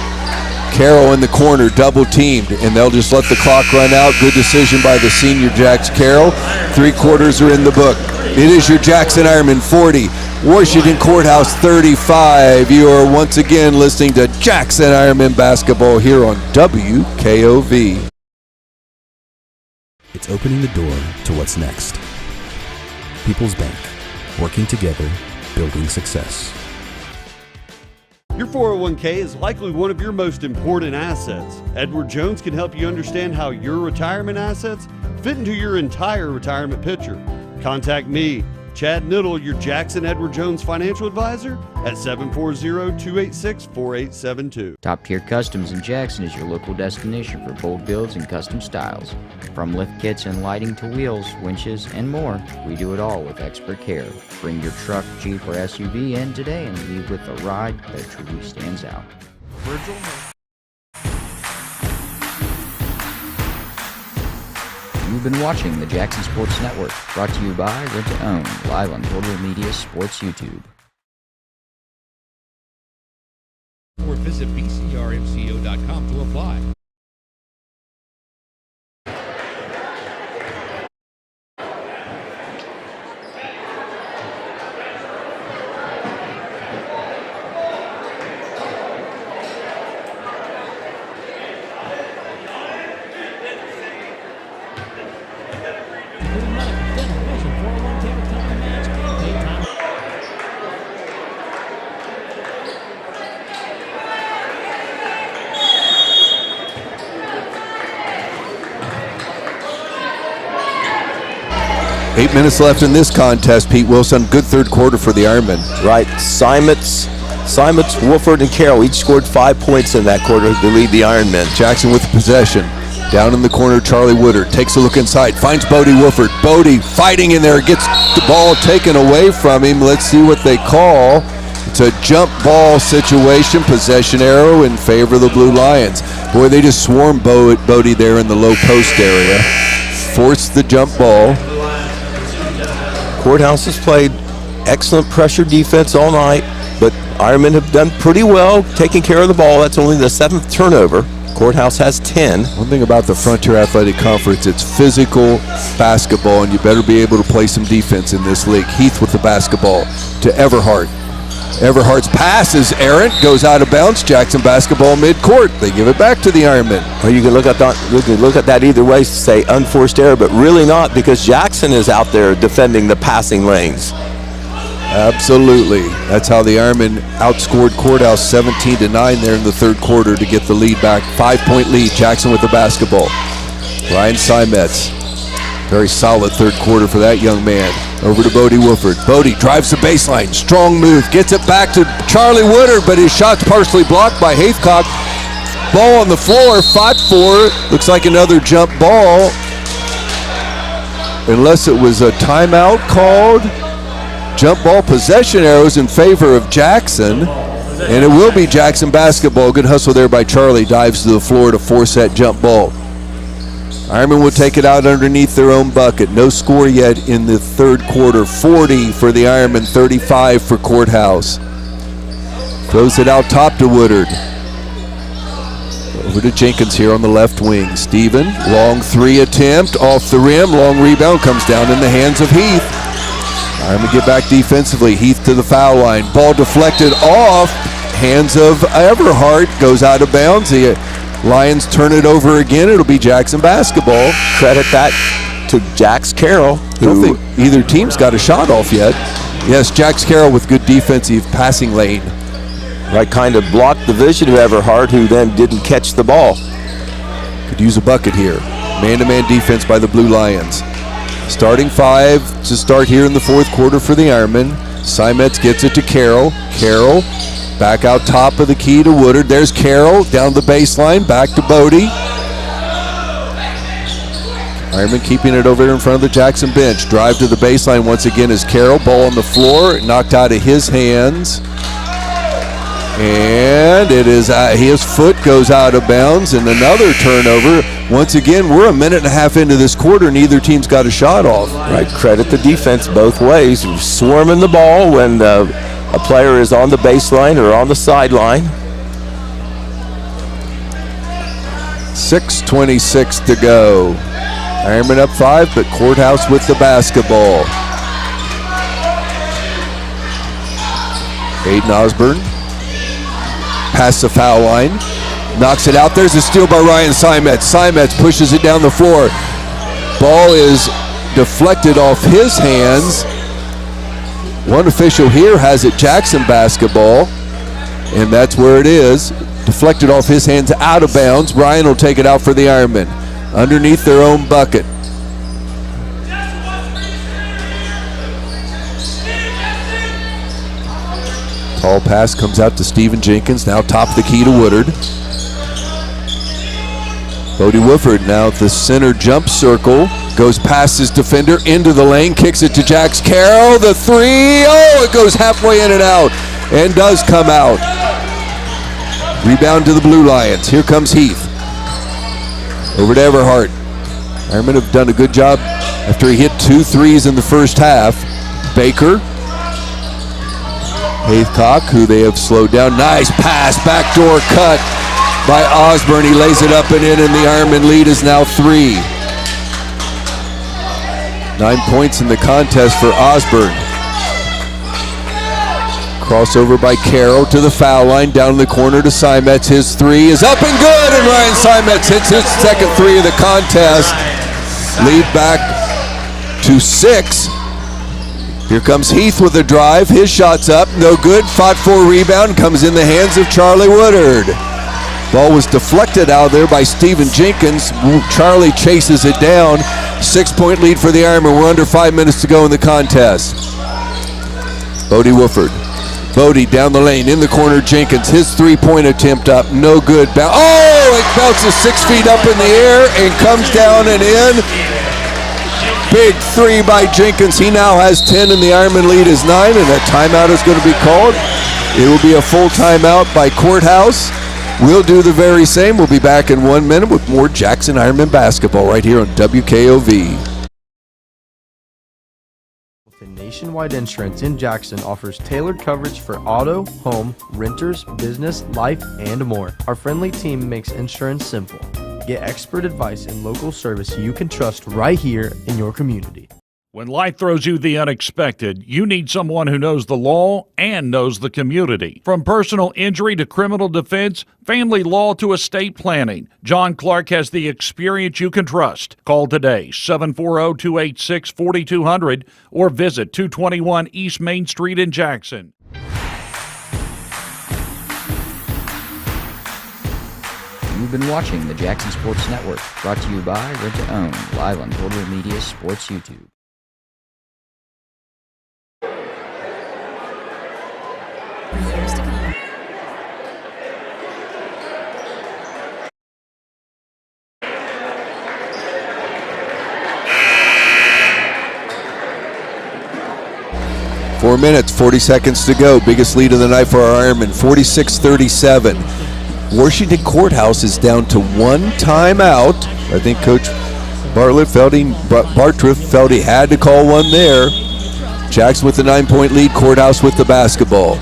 Carroll in the corner, double teamed, and they'll just let the clock run out. Good decision by the senior Jax Carroll. 3 quarters are in the book. It is your Jackson Ironmen 40, Washington Courthouse 35. You are once again listening to Jackson Ironmen basketball here on WKOV. It's opening the door to what's next. People's Bank, working together, building success. Your 401k is likely one of your most important assets. Edward Jones can help you understand how your retirement assets fit into your entire retirement picture. Contact me, Chad Niddle, your Jackson Edward Jones financial advisor at 740-286-4872. Top Tier Customs in Jackson is your local destination for bold builds and custom styles. From lift kits and lighting to wheels, winches, and more, we do it all with expert care. Bring your truck, Jeep, or SUV in today and leave with a ride that truly stands out. Virgil. You've been watching the Jackson Sports Network, brought to you by Rent to Own, live on Total Media Sports YouTube. Or visit bcrmco.com to apply. 8 minutes left in this contest, Pete Wilson. Good third quarter for the Ironmen. Right. Simons, Wolford, and Carroll each scored 5 points in that quarter to lead the Ironmen. Jackson with the possession. Down in the corner, Charlie Woodard takes a look inside, finds Bodie Wolford. Bodie fighting in there, gets the ball taken away from him. Let's see what they call. It's a jump ball situation, possession arrow in favor of the Blue Lions. Boy, they just swarmed Bodie there in the low post area. Forced the jump ball. Courthouse has played excellent pressure defense all night, but Ironmen have done pretty well taking care of the ball. That's only the 7th turnover. Courthouse has 10. One thing about the Frontier Athletic Conference, it's physical basketball, and you better be able to play some defense in this league. Heath with the basketball to Everhart. Everhart's pass is errant, goes out of bounds. Jackson basketball midcourt. They give it back to the Ironmen. Well, you can look at that either way, say unforced error, but really not, because Jackson is out there defending the passing lanes. Absolutely. That's how the Ironmen outscored Courthouse 17-9 there in the third quarter to get the lead back. 5-point lead. Jackson with the basketball. Ryan Simets. Very solid third quarter for that young man. Over to Bodie Wolford. Bodie drives the baseline. Strong move. Gets it back to Charlie Woodard, but his shot's partially blocked by Haithcock. Ball on the floor. 5-4. Looks like another jump ball. Unless it was a timeout called. Jump ball possession arrows in favor of Jackson. And it will be Jackson basketball. Good hustle there by Charlie. Dives to the floor to force that jump ball. Ironmen will take it out underneath their own bucket. No score yet in the third quarter. 40 for the Ironmen, 35 for Courthouse. Throws it out top to Woodard. Over to Jenkins here on the left wing. Steven, long three attempt, off the rim. Long rebound comes down in the hands of Heath. Ironmen get back defensively. Heath to the foul line. Ball deflected off. Hands of Everhart. Goes out of bounds. The Lions turn it over again. It'll be Jackson basketball. Credit that to Jax Carroll. I don't think either team's got a shot off yet. Yes, Jax Carroll with good defensive passing lane. Right, kind of blocked the vision of Everhart, who then didn't catch the ball. Could use a bucket here. Man-to-man defense by the Blue Lions. Starting five to start here in the fourth quarter for the Ironmen. Simets gets it to Carroll. Carroll back out top of the key to Woodard. There's Carroll down the baseline. Back to Bodie. Ironmen keeping it over in front of the Jackson bench. Drive to the baseline once again is Carroll. Ball on the floor. Knocked out of his hands. And it is his foot goes out of bounds, and another turnover. Once again, we're a minute and a half into this quarter. Neither team's got a shot off. Right, credit the defense both ways. Swarming the ball when a player is on the baseline or on the sideline. 6:26 to go. Ironmen up 5, but Courthouse with the basketball. Aiden Osborne. Past the foul line. Knocks it out. There's a steal by Ryan Simets. Simets pushes it down the floor. Ball is deflected off his hands. One official here has it Jackson basketball. And that's where it is. Deflected off his hands out of bounds. Ryan will take it out for the Ironmen. Underneath their own bucket. Tall pass comes out to Stephen Jenkins. Now top of the key to Woodard. Bodie Wolford now at the center jump circle. Goes past his defender into the lane. Kicks it to Jax Carroll. The three. Oh, it goes halfway in and out. And does come out. Rebound to the Blue Lions. Here comes Heath. Over to Everhart. Ironmen have done a good job after he hit 2 threes in the first half. Baker. Haithcock, who they have slowed down. Nice pass, backdoor cut by Osborne. He lays it up and in, and the Ironman lead is now 3. 9 points in the contest for Osborne. Crossover by Carroll to the foul line, down in the corner to Simets. His three is up and good, and Ryan Simets hits his second three of the contest. Lead back to 6. Here comes Heath with a drive. His shot's up, no good. Fought for a rebound, comes in the hands of Charlie Woodard. Ball was deflected out there by Stephen Jenkins. Charlie chases it down. 6-point lead for the Ironmen. We're under 5 minutes to go in the contest. Bodie Wooford. Bodie down the lane, in the corner, Jenkins. His three-point attempt up, no good. It bounces 6 feet up in the air and comes down and in. Big three by Jenkins. He now has 10 and the Ironman lead is 9, and a timeout is going to be called. It will be a full timeout by Courthouse. We'll do the very same. We'll be back in 1 minute with more Jackson Ironman basketball right here on WKOV. Nationwide Insurance in Jackson offers tailored coverage for auto, home, renters, business, life, and more. Our friendly team makes insurance simple. Get expert advice and local service you can trust right here in your community. When life throws you the unexpected, you need someone who knows the law and knows the community. From personal injury to criminal defense, family law to estate planning, John Clark has the experience you can trust. Call today, 740-286-4200, or visit 221 East Main Street in Jackson. You've been watching the Jackson Sports Network, brought to you by Rent to Own, live on Total Media Sports YouTube. Four minutes, 40 seconds to go. Biggest lead of the night for our Ironmen, 46-37. Washington Courthouse is down to one timeout. I think Coach Bartriff felt he had to call one there. Jackson with the 9-point lead, Courthouse with the basketball.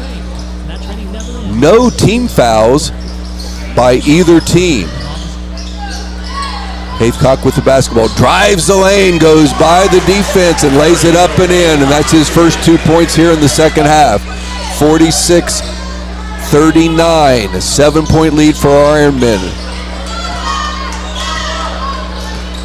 No team fouls by either team. Haythcock with the basketball, drives the lane, goes by the defense and lays it up and in, and that's his first 2 points here in the second half. 46-39, a 7-point lead for our Ironmen.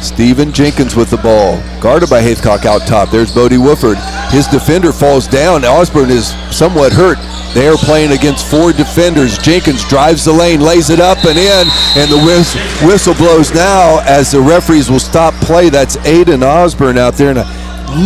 Stephen Jenkins with the ball, guarded by Haythcock out top. There's Bodie Wooford. His defender falls down. Osborne is somewhat hurt. They are playing against 4 defenders. Jenkins drives the lane, lays it up and in, and the whistle blows now as the referees will stop play. That's Aiden Osborne out there, and it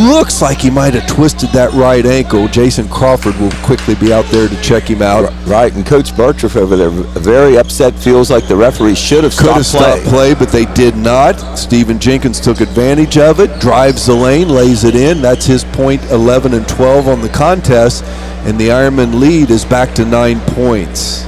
looks like he might have twisted that right ankle. Jason Crawford will quickly be out there to check him out. Right, and Coach Bartriff over there, very upset, feels like the referee should have stopped play, but they did not. Stephen Jenkins took advantage of it, drives the lane, lays it in. That's his point, 11 and 12 on the contest. And the Ironman lead is back to 9 points.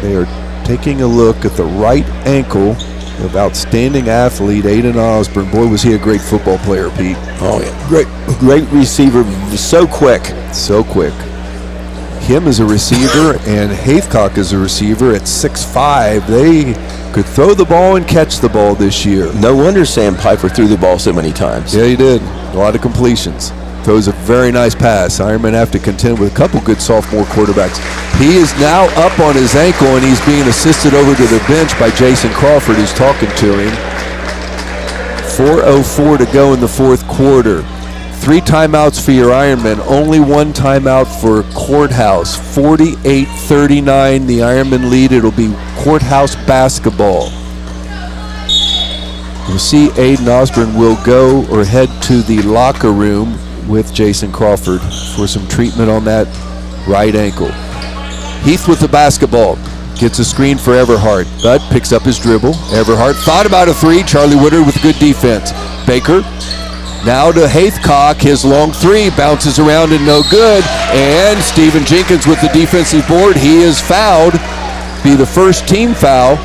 They are taking a look at the right ankle of outstanding athlete Aiden Osborne. Boy, was he a great football player, Pete. Oh, yeah. Great receiver, so quick. So quick. Him as a receiver and Haythcock as a receiver at 6'5". They could throw the ball and catch the ball this year. No wonder Sam Piper threw the ball so many times. Yeah, he did. A lot of completions. Throws a very nice pass. Ironmen have to contend with a couple good sophomore quarterbacks. He is now up on his ankle, and he's being assisted over to the bench by Jason Crawford, who's talking to him. 4:04 to go in the fourth quarter. 3 timeouts for your Ironmen, only 1 timeout for Courthouse. 48-39, the Ironmen lead. It'll be Courthouse basketball. We'll see Aiden Osborne will go or head to the locker room with Jason Crawford for some treatment on that right ankle. Heath with the basketball. Gets a screen for Everhart. Bud picks up his dribble. Everhart thought about a 3. Charlie Woodard with good defense. Baker. Now to Haythcock, his long 3 bounces around and no good. And Stephen Jenkins with the defensive board. He is fouled. Be the first team foul.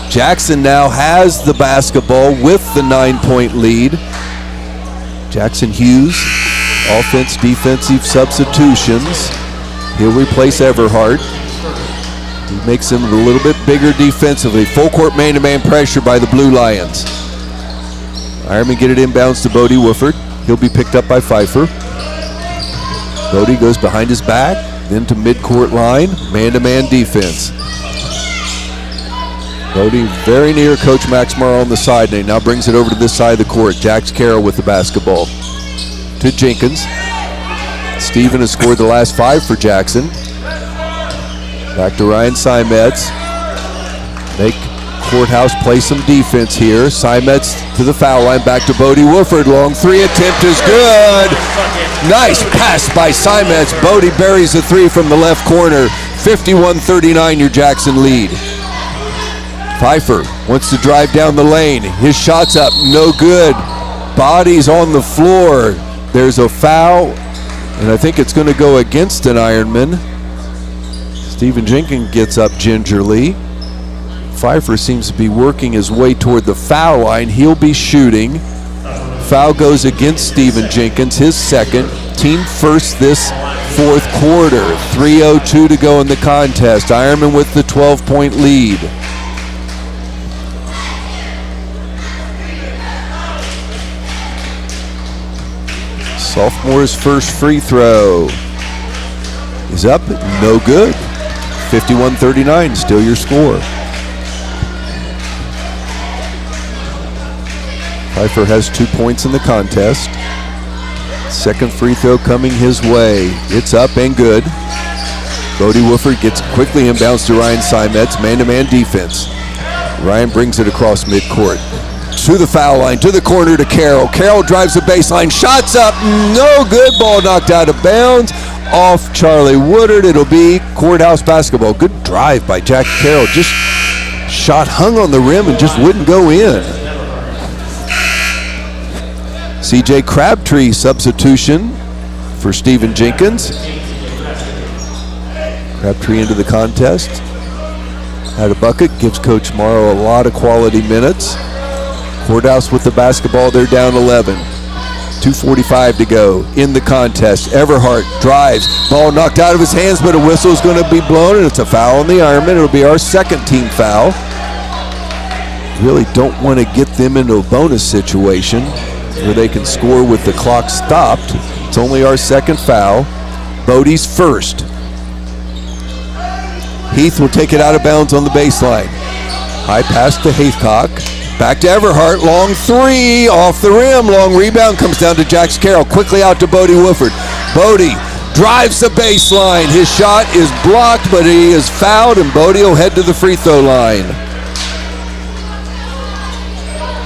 Jackson now has the basketball with the 9-point lead. Jackson Hughes, offense, defensive substitutions. He'll replace Everhart. He makes him a little bit bigger defensively. Full court man-to-man pressure by the Blue Lions. Ironmen get it inbounds to Bodie Wooford. He'll be picked up by Pfeiffer. Bodie goes behind his back, then to midcourt line, man-to-man defense. Bodie very near Coach Max Morrow on the side, and he now brings it over to this side of the court. Jax Carroll with the basketball. To Jenkins. Stephen has scored the last 5 for Jackson. Back to Ryan Simets. Make Courthouse play some defense here. Simets to the foul line. Back to Bodie Wooford. Long three attempt is good. Nice pass by Simets. Bodie buries a three from the left corner. 51-39, your Jackson lead. Pfeiffer wants to drive down the lane. His shot's up, no good. Body's on the floor. There's a foul, and I think it's going to go against an Ironman. Stephen Jenkins gets up gingerly. Pfeiffer seems to be working his way toward the foul line. He'll be shooting. Foul goes against Stephen Jenkins, his second, team first this fourth quarter. 3:02 to go in the contest. Ironman with the 12-point lead. Sophomore's first free throw is up, no good. 51-39, still your score. Pfeiffer has 2 points in the contest. Second free throw coming his way. It's up and good. Bodie Wooford gets quickly inbounds to Ryan Simets, man-to-man defense. Ryan brings it across midcourt. To the foul line, to the corner to Carroll. Carroll drives the baseline, shots up, no good. Ball knocked out of bounds, off Charlie Woodard. It'll be Courthouse basketball. Good drive by Jack Carroll. Just shot hung on the rim and just wouldn't go in. CJ Crabtree substitution for Stephen Jenkins. Crabtree into the contest. Had a bucket, gives Coach Morrow a lot of quality minutes. Courthouse with the basketball, they're down 11. 2:45 to go in the contest. Everhart drives, ball knocked out of his hands, but a whistle is going to be blown, and it's a foul on the Ironman. It'll be our second team foul. Really don't want to get them into a bonus situation where they can score with the clock stopped. It's only our second foul. Bodie's first. Heath will take it out of bounds on the baseline. High pass to Haycock. Back to Everhart, long three, off the rim, long rebound, comes down to Jax Carroll, quickly out to Bodie Wooford. Bodie drives the baseline, his shot is blocked, but he is fouled, and Bodie will head to the free throw line.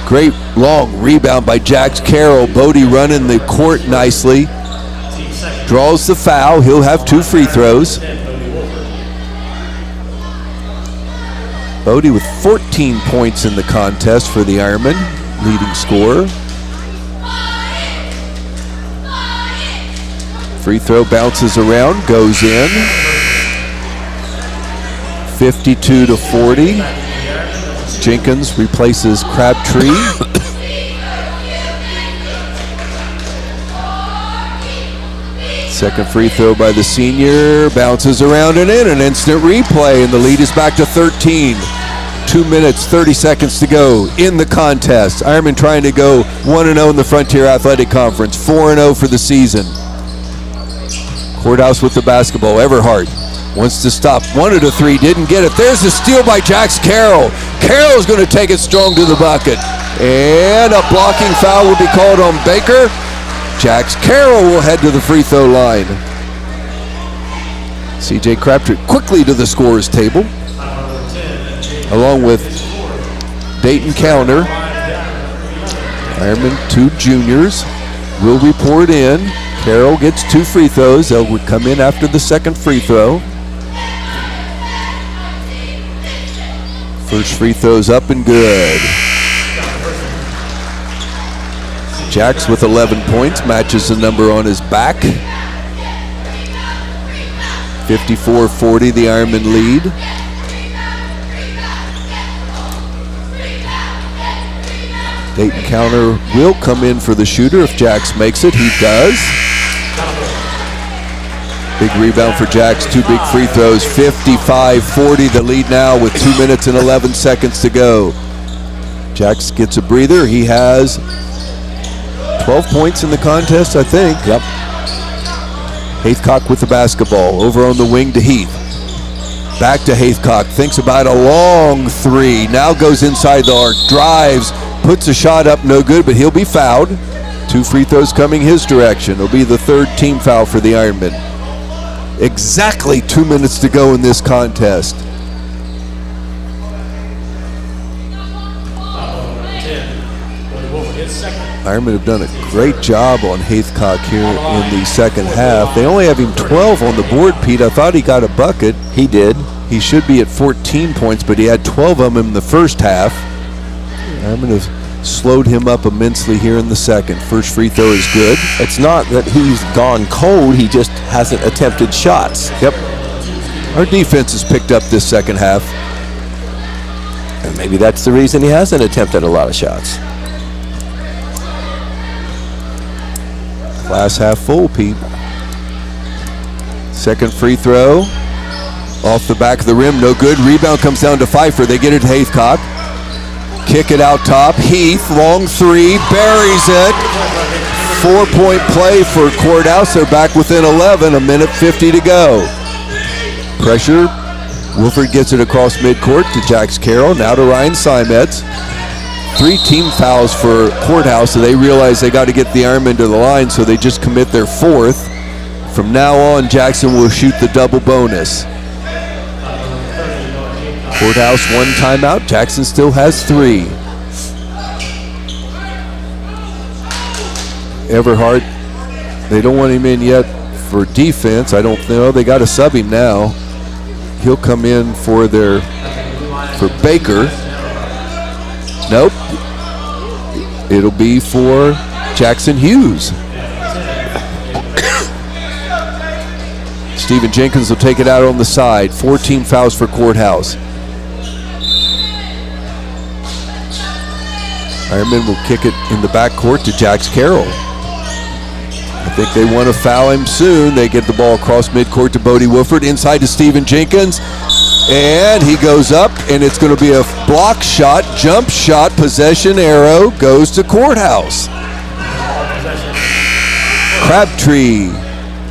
Great long rebound by Jax Carroll. Bodie running the court nicely. Draws the foul, he'll have 2 free throws. Bodie with 14 points in the contest for the Ironmen, leading scorer. Free throw bounces around, goes in. 52-40. Jenkins replaces Crabtree. Second free throw by the senior, bounces around and in, an instant replay, and the lead is back to 13. 2 minutes, 30 seconds to go in the contest. Ironman trying to go 1-0 in the Frontier Athletic Conference, 4-0 for the season. Courthouse with the basketball. Everhart wants to stop, wanted a three, didn't get it. There's a steal by Jax Carroll. Carroll's going to take it strong to the bucket. And a blocking foul will be called on Baker. Jax Carroll will head to the free throw line. CJ Crabtree quickly to the scorer's table, along with Dayton Counter. Ironman, 2 juniors will report in. Carroll gets 2 free throws. They'll come in after the second free throw. First free throw's up and good. Jax with 11 points, matches the number on his back. 54-40, the Ironman lead. Dayton Counter will come in for the shooter if Jax makes it. He does. Big rebound for Jax, 2 big free throws. 55-40, the lead now with 2 minutes and 11 seconds to go. Jax gets a breather. He has 12 points in the contest, I think. Yep. Haycock with the basketball. Over on the wing to Heath. Back to Haycock. Thinks about a long three. Now goes inside the arc. Drives. Puts a shot up. No good, but he'll be fouled. 2 free throws coming his direction. It'll be the 3rd team foul for the Ironmen. Exactly 2 minutes to go in this contest. Ironmen have done a great job on Haythcock here in the second half. They only have him 12 on the board, Pete. I thought he got a bucket. He did. He should be at 14 points, but he had 12 of them in the first half. Ironmen have slowed him up immensely here in the second. First free throw is good. It's not that he's gone cold, he just hasn't attempted shots. Yep. Our defense has picked up this second half. And maybe that's the reason he hasn't attempted a lot of shots. Glass half full, Pete. Second free throw. Off the back of the rim, no good. Rebound comes down to Pfeiffer. They get it to Haythcock. Kick it out top. Heath, long three, buries it. 4-point play for Courthouse. They're back within 11, a minute 50 to go. Pressure. Wolford gets it across midcourt to Jax Carroll. Now to Ryan Simets. 3 team fouls for Courthouse, so they realize they got to get the Ironmen to the line, so they just commit their 4th. From now on, Jackson will shoot the double bonus. Courthouse 1 timeout. Jackson still has 3. Everhart, they don't want him in yet for defense. I don't know. They got to sub him now. He'll come in for Baker. Nope. It'll be for Jackson Hughes. Stephen Jenkins will take it out on the side. 4 team fouls for Courthouse. Ironmen will kick it in the backcourt to Jax Carroll. I think they want to foul him soon. They get the ball across midcourt to Bodie Wolford. Inside to Stephen Jenkins. And he goes up, and it's going to be a block shot, jump shot, possession arrow goes to Courthouse. Crabtree,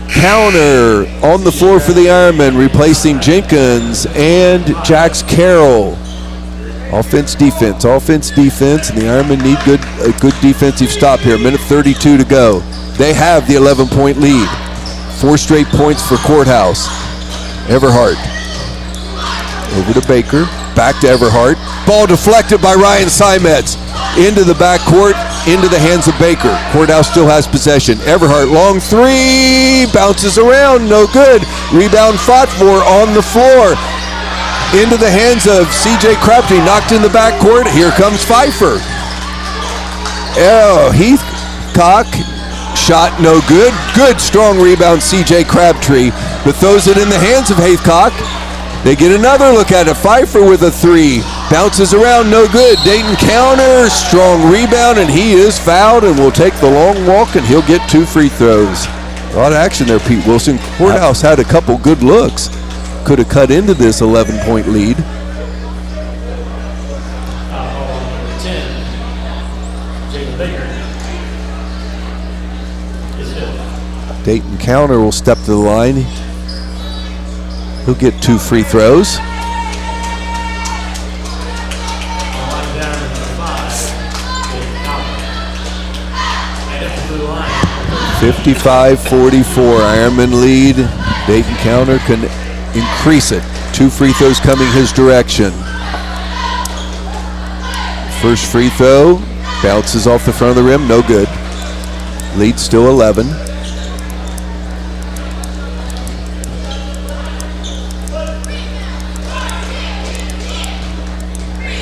counter on the floor for the Ironmen, replacing Jenkins and Jax Carroll. Offense, defense, and the Ironmen need a good defensive stop here. Minute 32 to go. They have the 11-point lead. 4 straight points for Courthouse. Everhart. Over to Baker, back to Everhart. Ball deflected by Ryan Simets. Into the backcourt, into the hands of Baker. Courthouse still has possession. Everhart, long 3, bounces around, no good. Rebound fought for on the floor. Into the hands of C.J. Crabtree, knocked in the backcourt. Here comes Pfeiffer. Oh, Heathcock, shot no good. Good, strong rebound, C.J. Crabtree, but throws it in the hands of Haythcock. They get another look at it. Pfeiffer with a 3. Bounces around, no good. Dayton counter, strong rebound, and he is fouled and will take the long walk, and he'll get 2 free throws. A lot of action there, Pete Wilson. Courthouse had a couple good looks. Could have cut into this 11-point lead. Dayton counter will step to the line. He'll get 2 free throws. (55-44). Ironmen lead. Dayton counter can increase it. 2 free throws coming his direction. First free throw bounces off the front of the rim, no good. Lead still 11.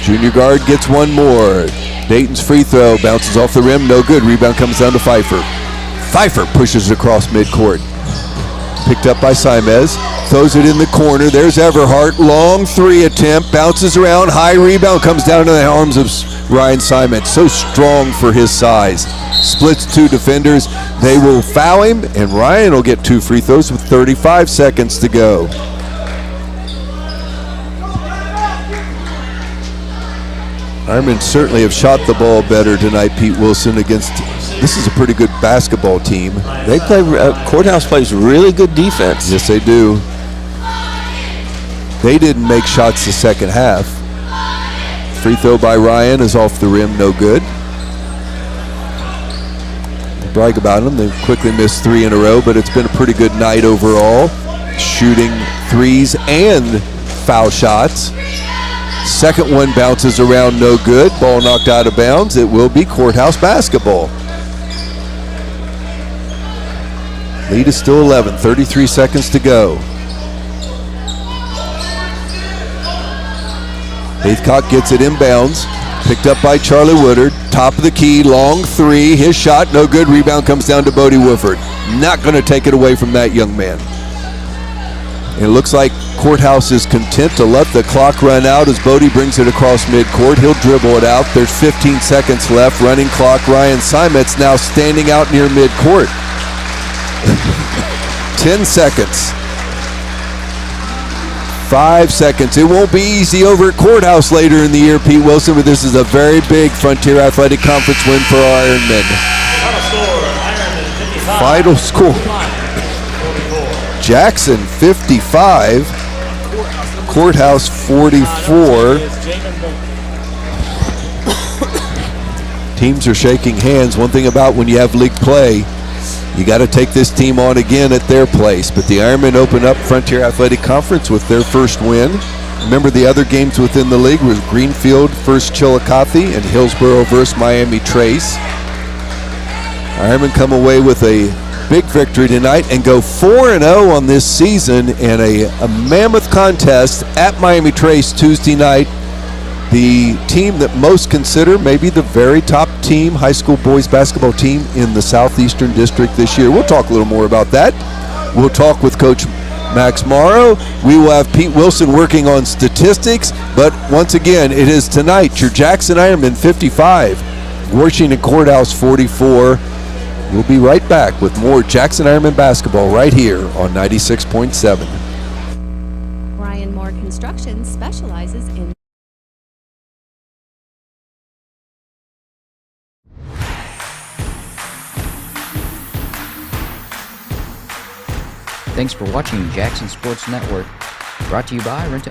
Junior guard gets 1 more. Dayton's free throw bounces off the rim, no good. Rebound comes down to Pfeiffer. Pfeiffer pushes it across midcourt. Picked up by Simez. Throws it in the corner. There's Everhart. Long 3 attempt. Bounces around. High rebound comes down to the arms of Ryan Simez. So strong for his size. Splits 2 defenders. They will foul him, and Ryan will get 2 free throws with 35 seconds to go. Ironmen certainly have shot the ball better tonight, Pete Wilson, against, this is a pretty good basketball team. They play, Courthouse plays really good defense. Yes, they do. They didn't make shots the second half. Free throw by Ryan is off the rim, no good. We'll brag about them. They've quickly missed 3 in a row, but it's been a pretty good night overall. shooting threes and foul shots. Second one bounces around, no good. Ball knocked out of bounds. It will be Courthouse basketball. Lead is still 11, 33 seconds to go. Haithcock gets it inbounds. Picked up by Charlie Woodard. Top of the key, long three. His shot, no good. Rebound comes down to Bodie Woodford. Not going to take it away from that young man. It looks like Courthouse is content to let the clock run out as Bodie brings it across midcourt. He'll dribble it out. There's 15 seconds left. Running clock. Ryan Simetz now standing out near midcourt. 10 seconds. 5 seconds. It won't be easy over at Courthouse later in the year, Pete Wilson, but this is a very big Frontier Athletic Conference win for our Ironmen. Final score. Jackson 55, Courthouse 44. Teams are shaking hands. One thing about when you have league play, you got to take this team on again at their place. But the Ironmen open up Frontier Athletic Conference with their first win. Remember the other games within the league was Greenfield versus Chillicothe and Hillsborough versus Miami Trace. Ironmen come away with a big victory tonight and go 4-0 on this season in a mammoth contest at Miami Trace Tuesday night. The team that most consider maybe the very top team, high school boys basketball team in the Southeastern District this year. We'll talk a little more about that. We'll talk with Coach Max Morrow. We will have Pete Wilson working on statistics. But once again, it is tonight your Jackson Ironmen 55, Washington Courthouse 44. We'll be right back with more Jackson Ironmen basketball right here on 96.7. Brian Moore Construction specializes in Thanks for watching Jackson Sports Network, brought to you by Rent